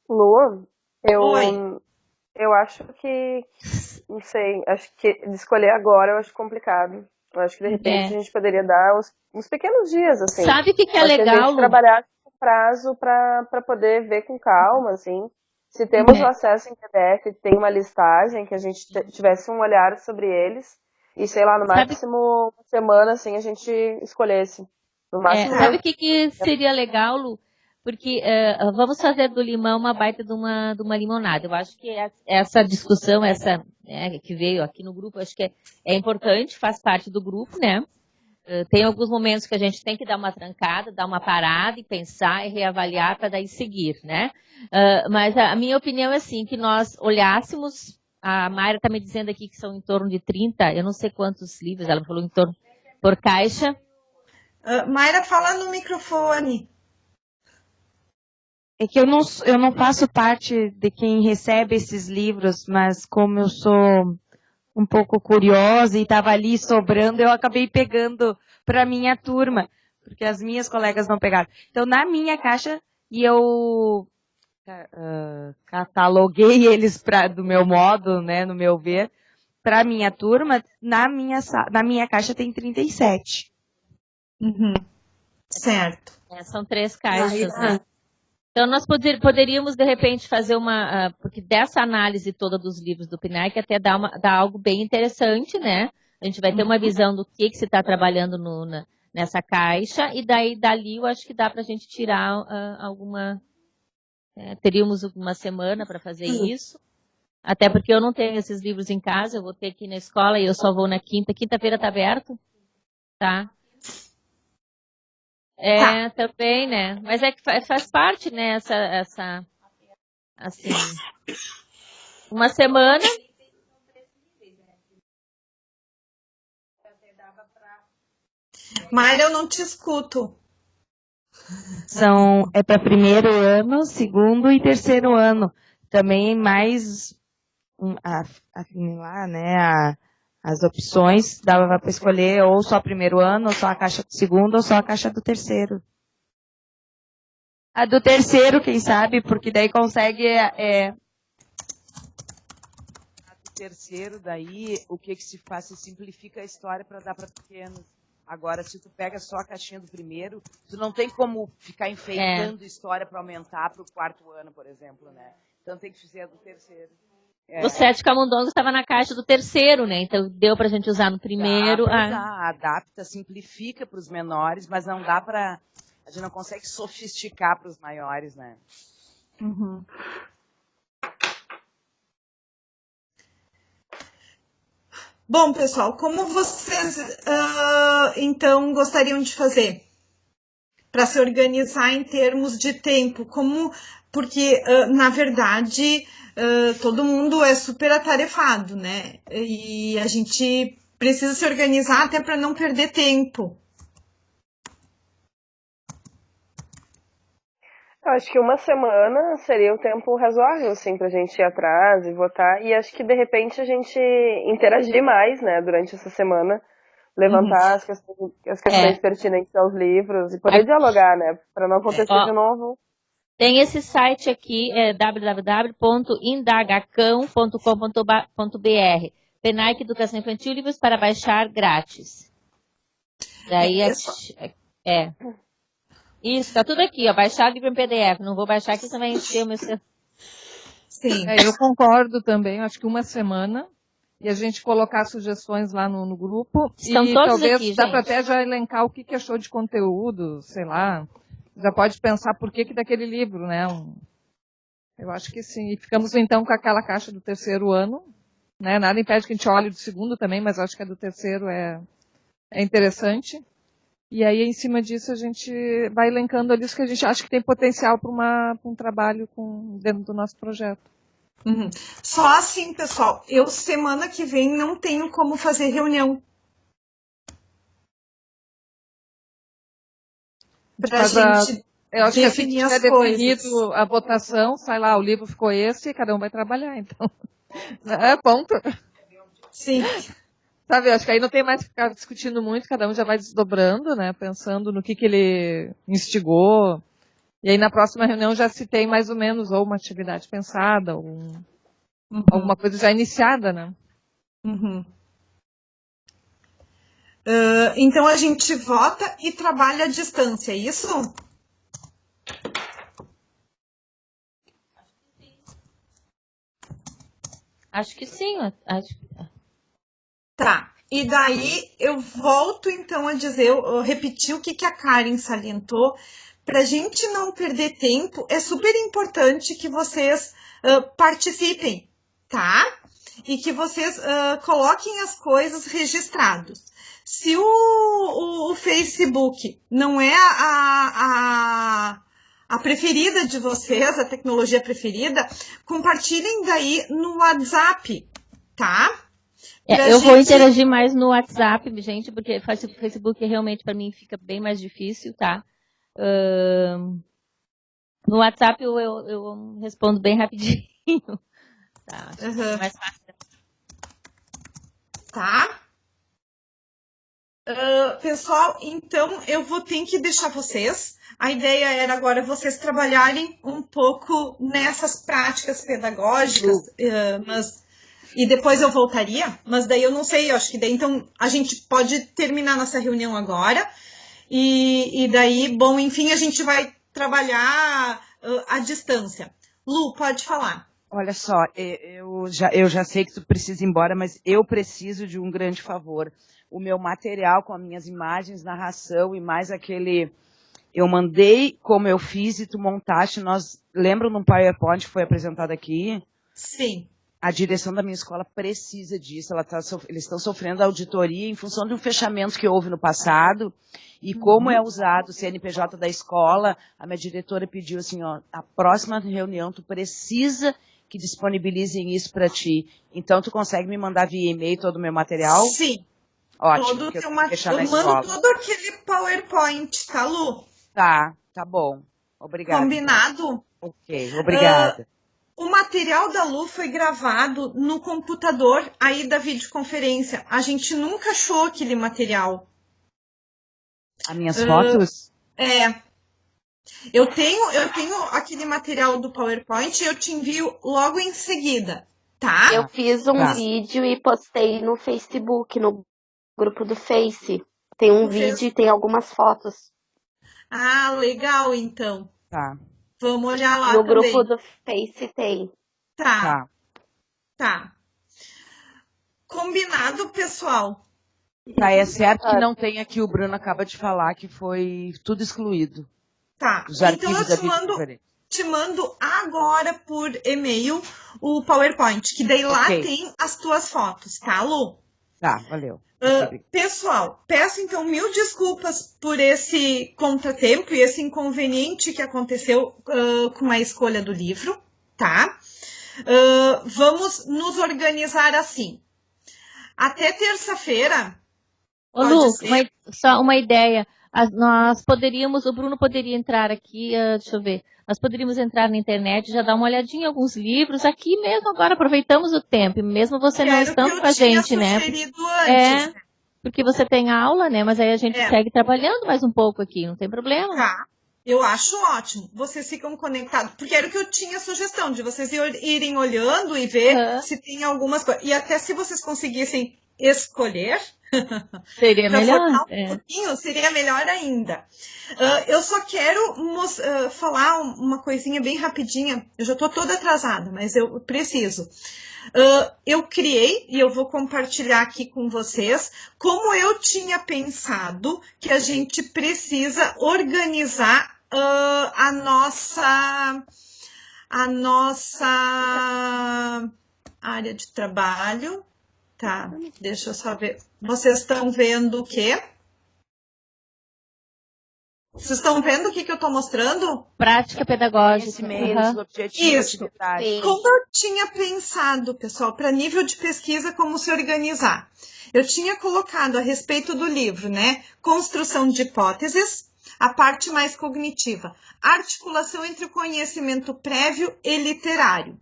Lu, Oi. eu acho que, não sei, acho que de escolher agora eu acho complicado. Eu acho que de repente a gente poderia dar uns pequenos dias, assim. Sabe o que é Acho que a legal, gente Lu? trabalhar com prazo para poder ver com calma, assim. Se temos o acesso em PDF, tem uma listagem, que a gente tivesse um olhar sobre eles. E, sei lá, no máximo uma semana, assim, a gente escolhesse. No máximo, sabe o que seria legal, Lu? Porque vamos fazer do limão uma baita de uma limonada. Eu acho que essa discussão, que veio aqui no grupo, acho que é importante, faz parte do grupo, né? Tem alguns momentos que a gente tem que dar uma trancada, dar uma parada e pensar e reavaliar para daí seguir, né? Mas a minha opinião é assim, que nós olhássemos, a Mayra está me dizendo aqui que são em torno de 30, eu não sei quantos livros, ela falou em torno, por caixa. Mayra, fala no microfone. É que eu não faço parte de quem recebe esses livros, mas como eu sou um pouco curiosa e estava ali sobrando, eu acabei pegando para minha turma, porque as minhas colegas não pegaram. Então, na minha caixa, e eu cataloguei eles do meu modo, né, no meu ver, para minha turma, na minha caixa tem 37. Uhum. Certo. São 3 caixas, né? Então, nós poderíamos, de repente, fazer porque dessa análise toda dos livros do PNAE, que até dá algo bem interessante, né? A gente vai ter uma visão do que se está trabalhando nessa caixa, e dali eu acho que dá para a gente tirar teríamos uma semana para fazer isso, até porque eu não tenho esses livros em casa, eu vou ter aqui na escola e eu só vou na quinta-feira está aberto, tá? Também, né? Mas é que faz parte, né? Assim, uma semana. Mayra, eu não te escuto. É para primeiro ano, segundo e terceiro ano. Também mais afinilar, né? As opções, dava para escolher ou só primeiro ano, ou só a caixa do segundo, ou só a caixa do terceiro. A do terceiro, quem sabe, porque daí consegue... A do terceiro, daí, o que se faz? Se simplifica a história para dar para pequenos. Agora, se tu pega só a caixinha do primeiro, tu não tem como ficar enfeitando história para aumentar para o quarto ano, por exemplo, né? Então tem que fazer a do terceiro. O 7 camundongos estava na caixa do terceiro, né? Então deu pra gente usar no primeiro. Adapta, simplifica para os menores, mas não dá para... A gente não consegue sofisticar para os maiores, né? Uhum. Bom, pessoal, como vocês então gostariam de fazer para se organizar em termos de tempo? Porque, na verdade, todo mundo é super atarefado, né? E a gente precisa se organizar até para não perder tempo. Eu acho que uma semana seria o tempo razoável, assim, pra gente ir atrás e votar. E acho que, de repente, a gente interagir mais, né, durante essa semana. Levantar as questões pertinentes aos livros e poder dialogar, né, para não acontecer de novo. Tem esse site aqui, www.indagacão.com.br. PNAE Educação Infantil, livros para baixar grátis. Daí Isso, tá tudo aqui, ó. Baixar livro em PDF. Não vou baixar aqui, você vai encher o meu... Sim. Eu concordo também, acho que uma semana. E a gente colocar sugestões lá no grupo. Estão e todos talvez aqui, dá gente. para até já elencar o que achou de conteúdo, sei lá. Já pode pensar por que daquele livro, né? Eu acho que sim. E ficamos então com aquela caixa do terceiro ano. Né? Nada impede que a gente olhe do segundo também, mas acho que a do terceiro é interessante. E aí, em cima disso, a gente vai elencando ali os que a gente acha que tem potencial para um trabalho dentro do nosso projeto. Uhum. Só assim, pessoal, eu semana que vem não tenho como fazer reunião. Eu acho que assim que definir tiver as definido coisas. a votação, sai lá, o livro ficou esse e cada um vai trabalhar, então. É, ponto. Sim. Sabe, eu acho que aí não tem mais que ficar discutindo muito, cada um já vai desdobrando, né, pensando no que ele instigou. E aí na próxima reunião já se tem mais ou menos ou uma atividade pensada, ou alguma coisa já iniciada, né? Uhum. Então a gente vota e trabalha à distância, é isso? Acho que sim. Tá. E daí eu volto então a dizer, eu repetir o que a Karen salientou. Para a gente não perder tempo, é super importante que vocês participem, tá? E que vocês coloquem as coisas registradas. Se o Facebook não é a preferida de vocês, a tecnologia preferida, compartilhem daí no WhatsApp, tá? Eu vou interagir mais no WhatsApp, gente, porque o Facebook realmente para mim fica bem mais difícil, tá? No WhatsApp eu respondo bem rapidinho. Tá, acho que é mais fácil. Tá? Pessoal, então eu vou ter que deixar vocês. A ideia era agora vocês trabalharem um pouco nessas práticas pedagógicas, e depois eu voltaria, mas daí eu não sei, eu acho que daí então a gente pode terminar nossa reunião agora. E daí, bom, enfim, a gente vai trabalhar à distância. Lu, pode falar. Olha só, eu já sei que tu precisa ir embora, mas eu preciso de um grande favor. O meu material com as minhas imagens, narração e mais aquele... Eu mandei como eu fiz e tu montaste. Lembram num PowerPoint que foi apresentado aqui? Sim. A direção da minha escola precisa disso. Eles estão sofrendo auditoria em função de um fechamento que houve no passado. E como é usado o CNPJ da escola, a minha diretora pediu assim, ó, a próxima reunião tu precisa que disponibilizem isso para ti. Então tu consegue me mandar via e-mail todo o meu material? Sim. Ótimo. Todo o teu material. Eu mando todo aquele PowerPoint, tá, Lu? Tá bom. Obrigada. Combinado? Ok, obrigada. O material da Lu foi gravado no computador aí da videoconferência. A gente nunca achou aquele material. As minhas fotos? Eu tenho aquele material do PowerPoint e eu te envio logo em seguida, tá? Eu fiz um vídeo e postei no Facebook, no grupo do Face. Tem um vídeo e tem algumas fotos. Ah, legal, então. Tá. Vamos olhar lá no também. No grupo do Face tem. Tá. Combinado, pessoal? Tá, é certo que não tem aqui, o Bruno acaba de falar que foi tudo excluído. Tá, os então arquivos eu te mando agora por e-mail o PowerPoint, que daí lá tem as tuas fotos, tá, Lu? Tá, valeu. Pessoal, peço então 1000 desculpas por esse contratempo e esse inconveniente que aconteceu com a escolha do livro, tá? Vamos nos organizar assim. Até terça-feira. Ô, Lu, só uma ideia. Nós poderíamos, o Bruno poderia entrar aqui, deixa eu ver, nós poderíamos entrar na internet, já dar uma olhadinha em alguns livros, aqui mesmo agora, aproveitamos o tempo, mesmo você não estando com a gente, né? Antes. Porque você tem aula, né? Mas aí a gente segue trabalhando mais um pouco aqui, não tem problema. Tá, eu acho ótimo, vocês ficam conectados, porque era o que eu tinha sugestão, de vocês irem olhando e ver se tem algumas coisas, e até se vocês conseguissem escolher, seria melhor. Pouquinho, seria melhor ainda. Eu só quero falar uma coisinha bem rapidinha. Eu já estou toda atrasada, mas eu preciso. Eu criei, e eu vou compartilhar aqui com vocês, como eu tinha pensado que a gente precisa organizar a nossa área de trabalho. Tá, deixa eu só ver. Vocês estão vendo o quê? Vocês estão vendo o que eu estou mostrando? Prática pedagógica. Isso. Como eu tinha pensado, pessoal, para nível de pesquisa, como se organizar? Eu tinha colocado a respeito do livro, né? Construção de hipóteses, a parte mais cognitiva. Articulação entre o conhecimento prévio e literário.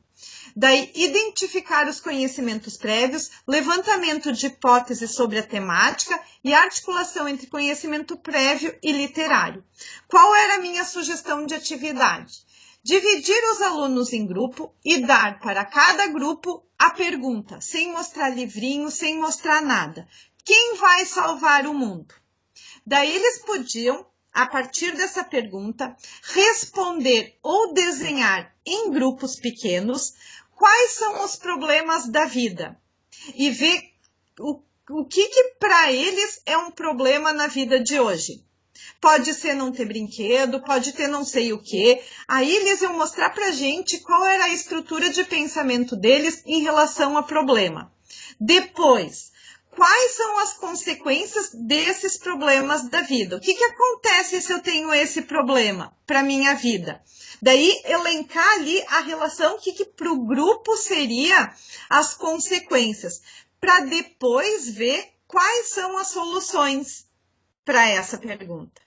Daí, identificar os conhecimentos prévios, levantamento de hipóteses sobre a temática e articulação entre conhecimento prévio e literário. Qual era a minha sugestão de atividade? Dividir os alunos em grupo e dar para cada grupo a pergunta, sem mostrar livrinho, sem mostrar nada. Quem vai salvar o mundo? Daí eles podiam, a partir dessa pergunta, responder ou desenhar em grupos pequenos quais são os problemas da vida e ver o que para eles é um problema na vida de hoje. Pode ser não ter brinquedo, pode ter não sei o quê. Aí eles iam mostrar pra gente qual era a estrutura de pensamento deles em relação a problema. Depois, quais são as consequências desses problemas da vida? O que acontece se eu tenho esse problema para minha vida? Daí, elencar ali a relação, o que para o grupo seria as consequências, para depois ver quais são as soluções para essa pergunta.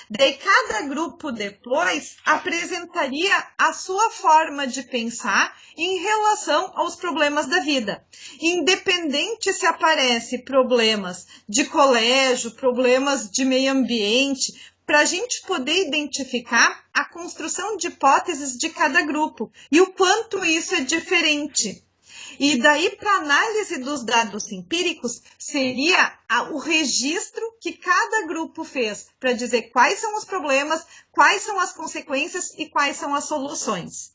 Daí, cada grupo depois apresentaria a sua forma de pensar em relação aos problemas da vida. Independente se aparecem problemas de colégio, problemas de meio ambiente, para a gente poder identificar a construção de hipóteses de cada grupo e o quanto isso é diferente. E daí, para análise dos dados empíricos, seria o registro que cada grupo fez para dizer quais são os problemas, quais são as consequências e quais são as soluções.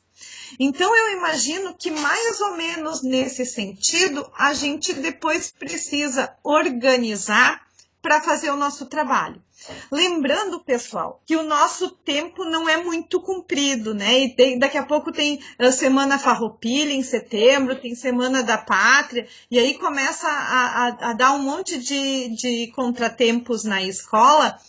Então, eu imagino que mais ou menos nesse sentido, a gente depois precisa organizar para fazer o nosso trabalho. Lembrando, pessoal, que o nosso tempo não é muito comprido, né? E daqui a pouco tem a Semana Farroupilha em setembro, tem Semana da Pátria, e aí começa a dar um monte de contratempos na escola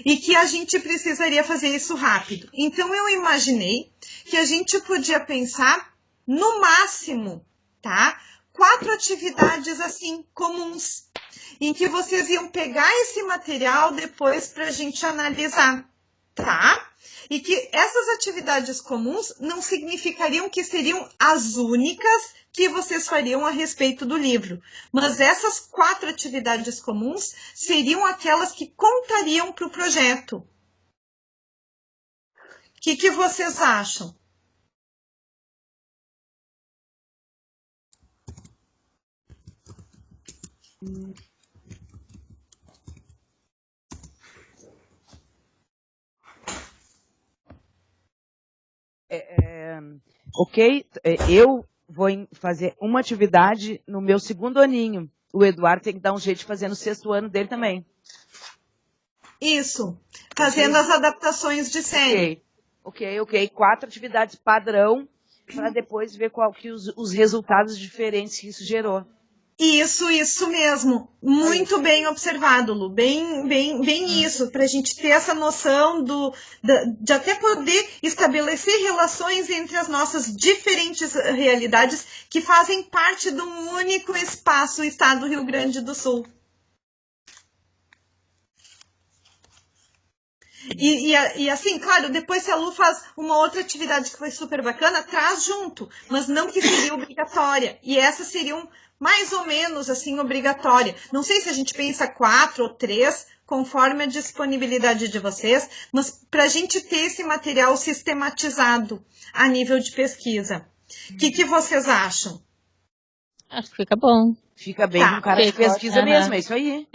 e que a gente precisaria fazer isso rápido. Então, eu imaginei que a gente podia pensar, no máximo, tá? 4 atividades assim, comuns, em que vocês iam pegar esse material depois para a gente analisar, tá? E que essas atividades comuns não significariam que seriam as únicas que vocês fariam a respeito do livro, mas essas 4 atividades comuns seriam aquelas que contariam para o projeto. O que vocês acham? Ok, eu vou fazer uma atividade no meu 2º aninho. O Eduardo tem que dar um jeito de fazer no 6º ano dele também. Isso, fazendo as adaptações de série. Ok. 4 atividades padrão, para depois ver qual que os resultados diferentes que isso gerou. Isso mesmo. Muito bem observado, Lu. Bem isso, para a gente ter essa noção de até poder estabelecer relações entre as nossas diferentes realidades que fazem parte de um único espaço, o estado do Rio Grande do Sul. E assim, claro, depois se a Lu faz uma outra atividade que foi super bacana, traz junto, mas não que seria obrigatória. E essas seriam mais ou menos assim obrigatória. Não sei se a gente pensa 4 ou 3, conforme a disponibilidade de vocês, mas para a gente ter esse material sistematizado a nível de pesquisa. O que vocês acham? Acho que fica bom. Fica bem com cara de pesquisa mesmo, é isso aí.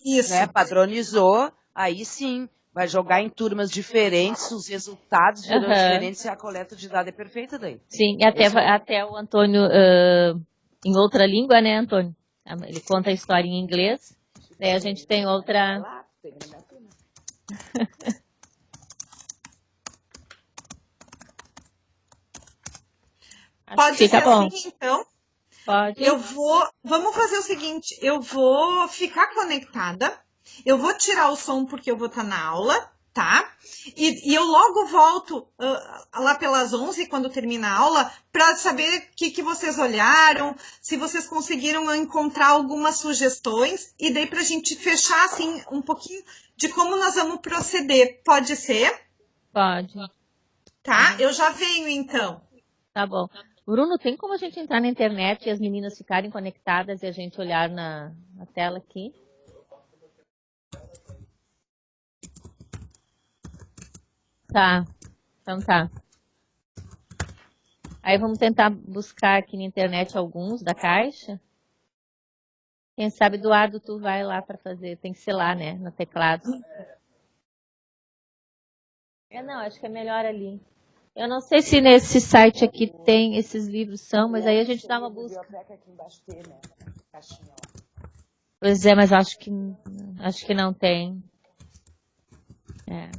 Isso. Né? Padronizou, aí sim. Vai jogar em turmas diferentes, os resultados gerando diferentes e a coleta de dados é perfeita daí. Sim, e até o Antônio, em outra língua, né, Antônio? Ele conta a história em inglês, daí a gente tem outra... Pode ser bom. assim, então? Pode. Vamos fazer o seguinte, eu vou ficar conectada, eu vou tirar o som porque eu vou estar na aula, tá? E eu logo volto lá pelas 11, quando termina a aula, para saber o que vocês olharam, se vocês conseguiram encontrar algumas sugestões, e daí para a gente fechar assim um pouquinho de como nós vamos proceder. Pode ser? Pode. Tá? Eu já venho então. Tá bom. Bruno, tem como a gente entrar na internet e as meninas ficarem conectadas e a gente olhar na tela aqui? Tá, então tá. Aí vamos tentar buscar aqui na internet alguns da caixa. Quem sabe, Eduardo, tu vai lá para fazer. Tem que ser lá, né? No teclado. Não, acho que é melhor ali. Eu não sei se nesse site aqui tem esses livros são, mas aí a gente dá uma busca. Pois é, mas acho que não tem. É.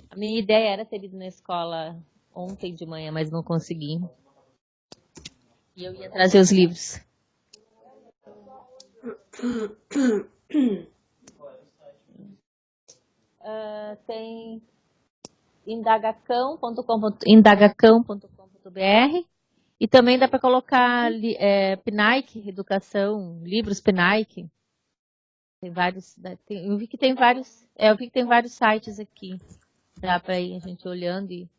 A minha ideia era ter ido na escola ontem de manhã, mas não consegui. E eu ia trazer os livros. Tem indagacão.com.br e também dá para colocar PNAEC, educação, livros PNAEC. Tem vários, eu vi que tem vários sites aqui. Dá para ir a gente olhando e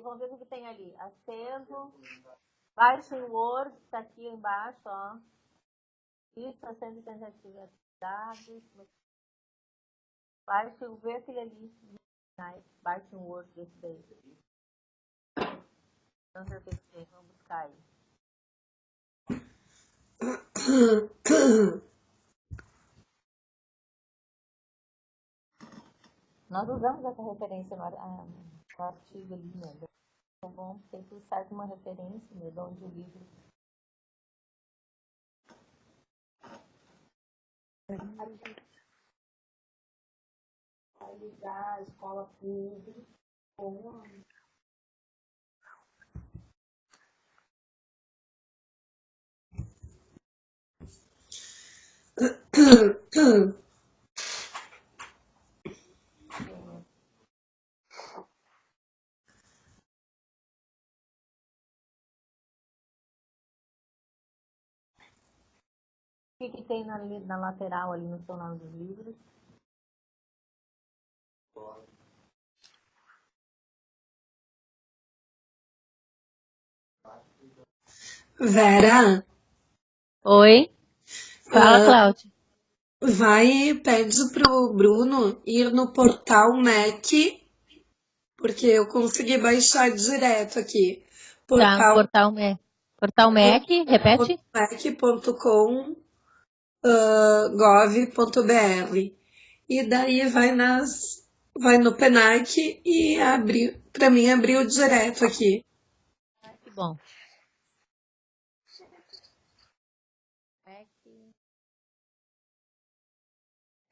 vamos ver o que tem ali. Acervo, baixe o Word, está aqui embaixo, ó. Lista, centro de atividades. Baixe o ver aquele ali. Baixe o Word desse daí. Vamos buscar aí. Nós usamos essa referência no artigo ali, né? Então, bom, tem que usar uma referência, né, de onde o livro. Vai ligar a escola pública com o que tem na lateral ali no seu nome dos livros? Vera? Oi? Fala, Cláudia. Pede pro Bruno ir no portal MEC, porque eu consegui baixar direto aqui. Portal MEC, repete? MEC.com.gov.br. E daí vai no PENAC e para mim abriu direto aqui. Que bom.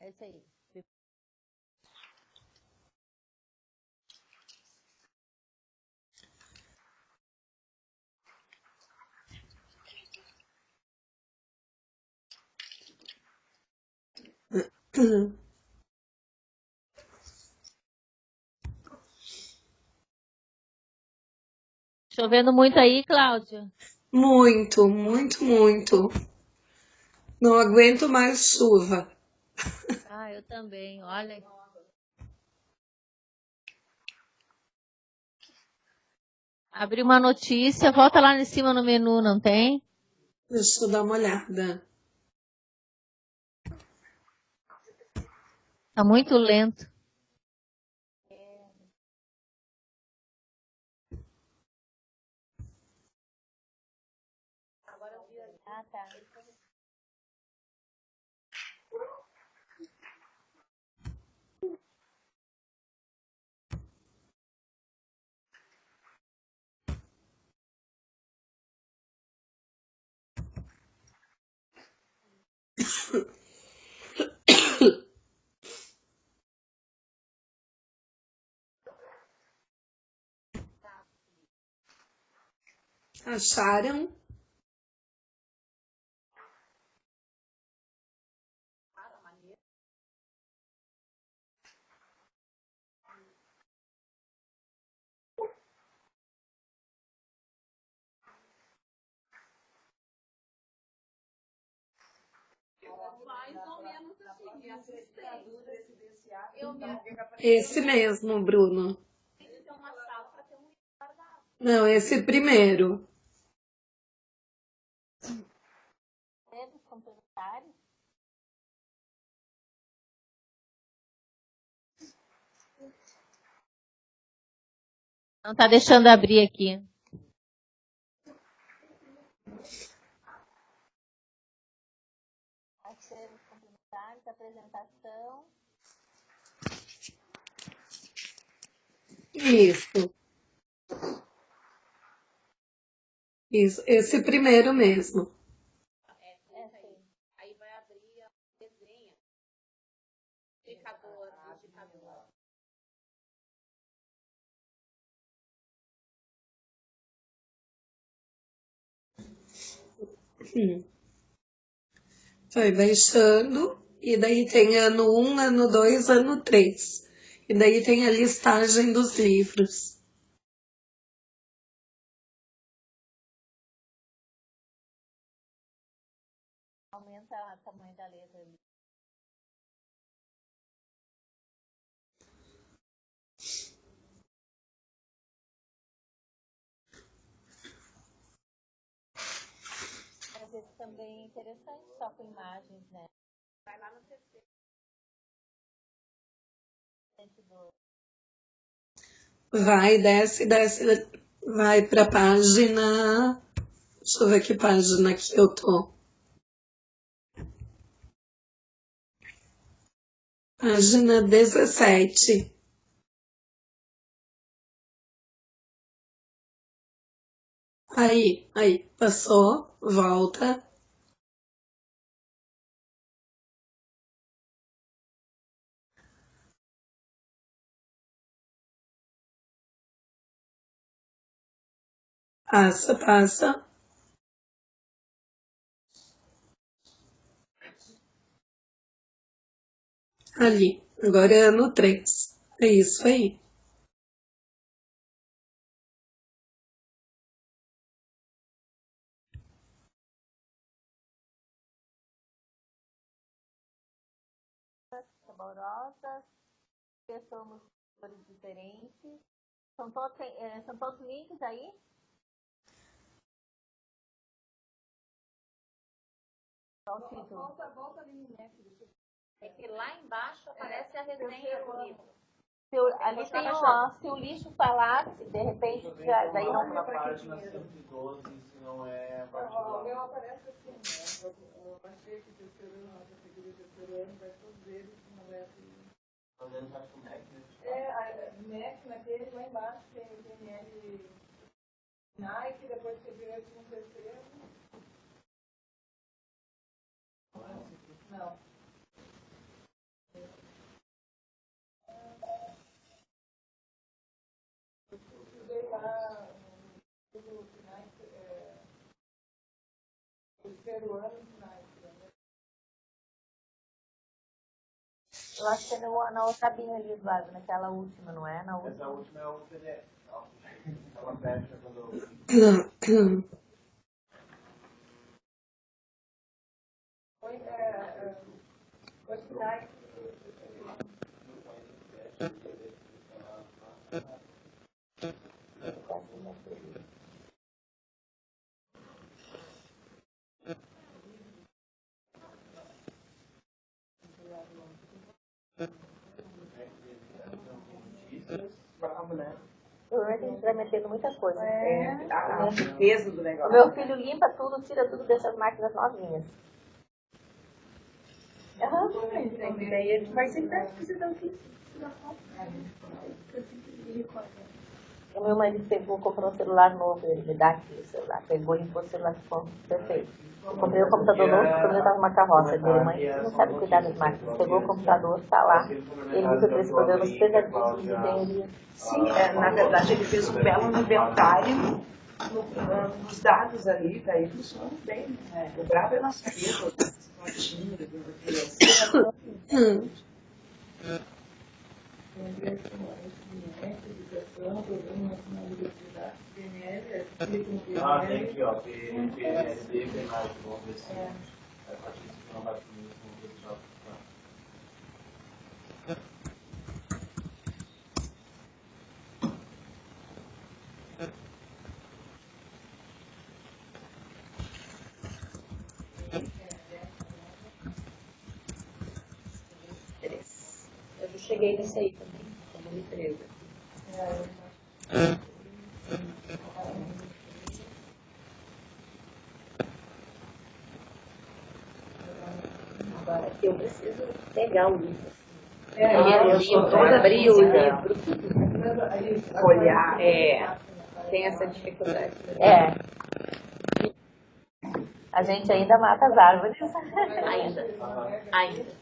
É isso aí. Chovendo muito aí, Cláudia? Muito, muito, muito. Não aguento mais chuva. Eu também, olha. Abri uma notícia, volta lá em cima no menu, não tem? Deixa eu dar uma olhada. Tá muito lento. Ah, tá. Acharam? Esse mesmo, Bruno. Não, esse primeiro. Não tá deixando abrir aqui. Apresentação. Isso. Isso, esse primeiro mesmo. Aí vai abrir a desenha. Indicador. Vai baixando. E daí tem ano 1, ano 2, ano 3. E daí tem a listagem dos livros. Aumenta o tamanho da letra ali. Às vezes também é interessante só com imagens, né? Vai lá no terceiro. Vai, desce, desce. Vai pra página. Deixa eu ver que página que eu tô. Página 17. Aí, passou, volta. Passa. Ali, agora é ano 3. É isso aí. Saborosas, somos cores diferentes. São todos links aí? Qual o título? Volta ali no Mac. É que lá embaixo aparece a resenha do livro. Ali tem se o lixo falar, se de repente já, daí não na página 112, se não é a parte do lado. O meu aparece assim, né? Eu achei que terceiro ano, a categoria terceiro ano, vai todos eles, não é assim. Fazendo parte do Mac, né? Mac, naquele lá embaixo tem o TNL Nike, depois você vê aqui no terceiro. Não. Eu estudei lá no Nike, terceiro ano de Nike. Eu acho que é na outra abinha ali do lado, naquela última, não é? Na última. Essa última é o PDF. Ela fecha quando... né? Provavelmente a gente vai metendo muita coisa. O peso do O negócio. meu filho limpa tudo, tira tudo, deixa as máquinas novinhas. Daí ele vai sentar e fazer o que? O meu marido comprou um celular novo, ele me dá aqui o celular. Pegou e limpou o celular, ficou perfeito. Eu comprei o computador novo, porque eu estava numa carroça. Dele, mãe, você não sabe cuidar das máquinas. Pegou o computador, está lá. Ele usa para esse programas pesadíssimos de engenharia. Sim, na verdade ele fez um belo inventário dos dados ali, daí funciona bem. O brabo é nossa vida, as fotinhas, tem aqui, ó, PNSD, PNAD, vamos ver se a partir de não bate comigo, vamos ver se já Eu já cheguei nesse aí também, como empresa. Agora, eu preciso pegar o livro. Abrir o livro. Olhar. Tem essa dificuldade. A gente ainda mata as árvores. Ainda.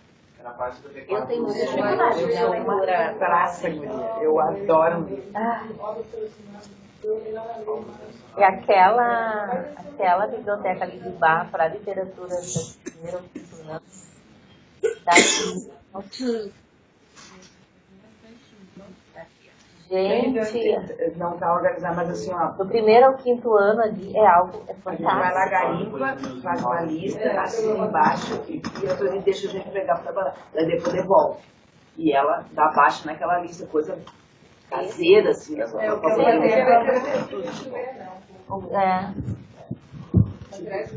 Eu tenho muita dificuldade de leitura Praça, eu adoro. E aquela biblioteca ali de bar para literatura do primeiro ou quinto ano. Gente, não está organizado, mas assim, ó. do primeiro ao quinto ano ali é algo A gente vai lá, fantástico. garimpa, faz uma lista, assina embaixo e a deixa a gente pegar para trabalhar. Daí depois devolve. E ela dá baixa naquela lista, coisa caseira, assim.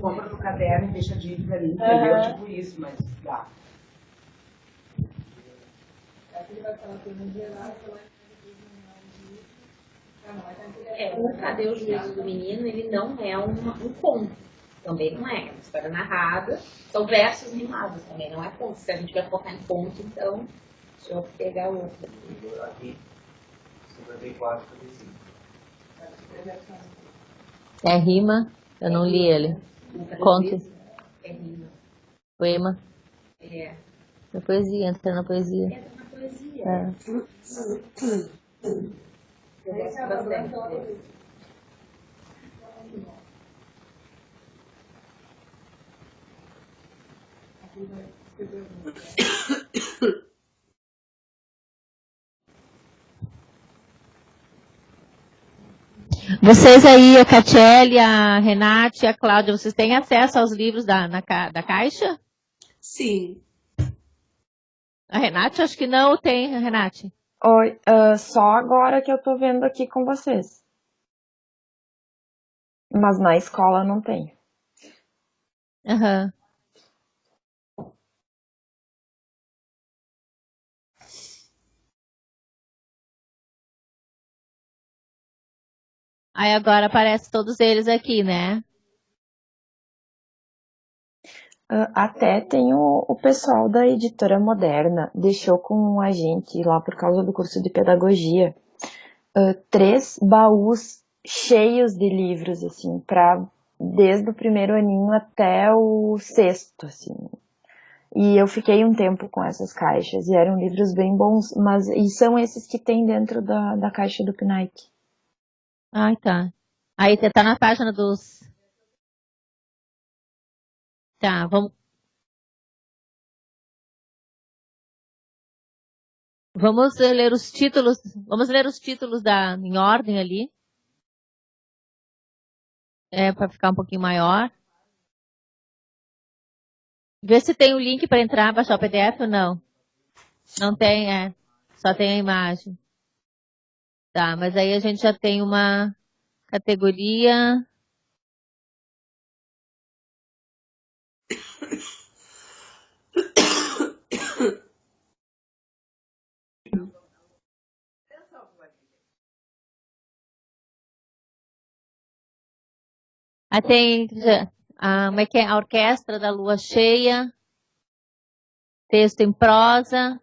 Compra no caderno e deixa a dívida ali, entendeu? Tipo isso, mas dá. O Cadê o Juízo do Menino? Ele não é um conto. Também não é. É uma história narrada. São versos rimados também, não é conto. Se a gente vai focar em conto, então, deixa eu pegar outro. aqui, 54, 55. É rima, eu não li ele. Conto. É rima. Poema. É. É poesia, entra na poesia. Entra na poesia. Eu gosto bastante. Vocês aí, a Catiele, a Renate e a Cláudia, vocês têm acesso aos livros da Caixa? Sim. A Renate, acho que não tem, Renate. Oi, só agora que eu tô vendo aqui com vocês. Mas na escola não tem. Aham. Aí agora aparece todos eles aqui, né? Até tem o pessoal da Editora Moderna, deixou com a gente lá por causa do curso de pedagogia, 3 baús cheios de livros, assim, desde o primeiro aninho até o 6º, assim. E eu fiquei um tempo com essas caixas, e eram livros bem bons, e são esses que tem dentro da caixa do PNAEC. Ai, tá. Aí tá na página dos... Tá, vamos... Vamos ler os títulos em ordem ali. Para ficar um pouquinho maior. Vê se tem o link para entrar, baixar o PDF ou não. Não tem, só tem a imagem. Tá, mas aí a gente já tem uma categoria. Aí tem como é que é? A Orquestra da Lua Cheia, texto em prosa.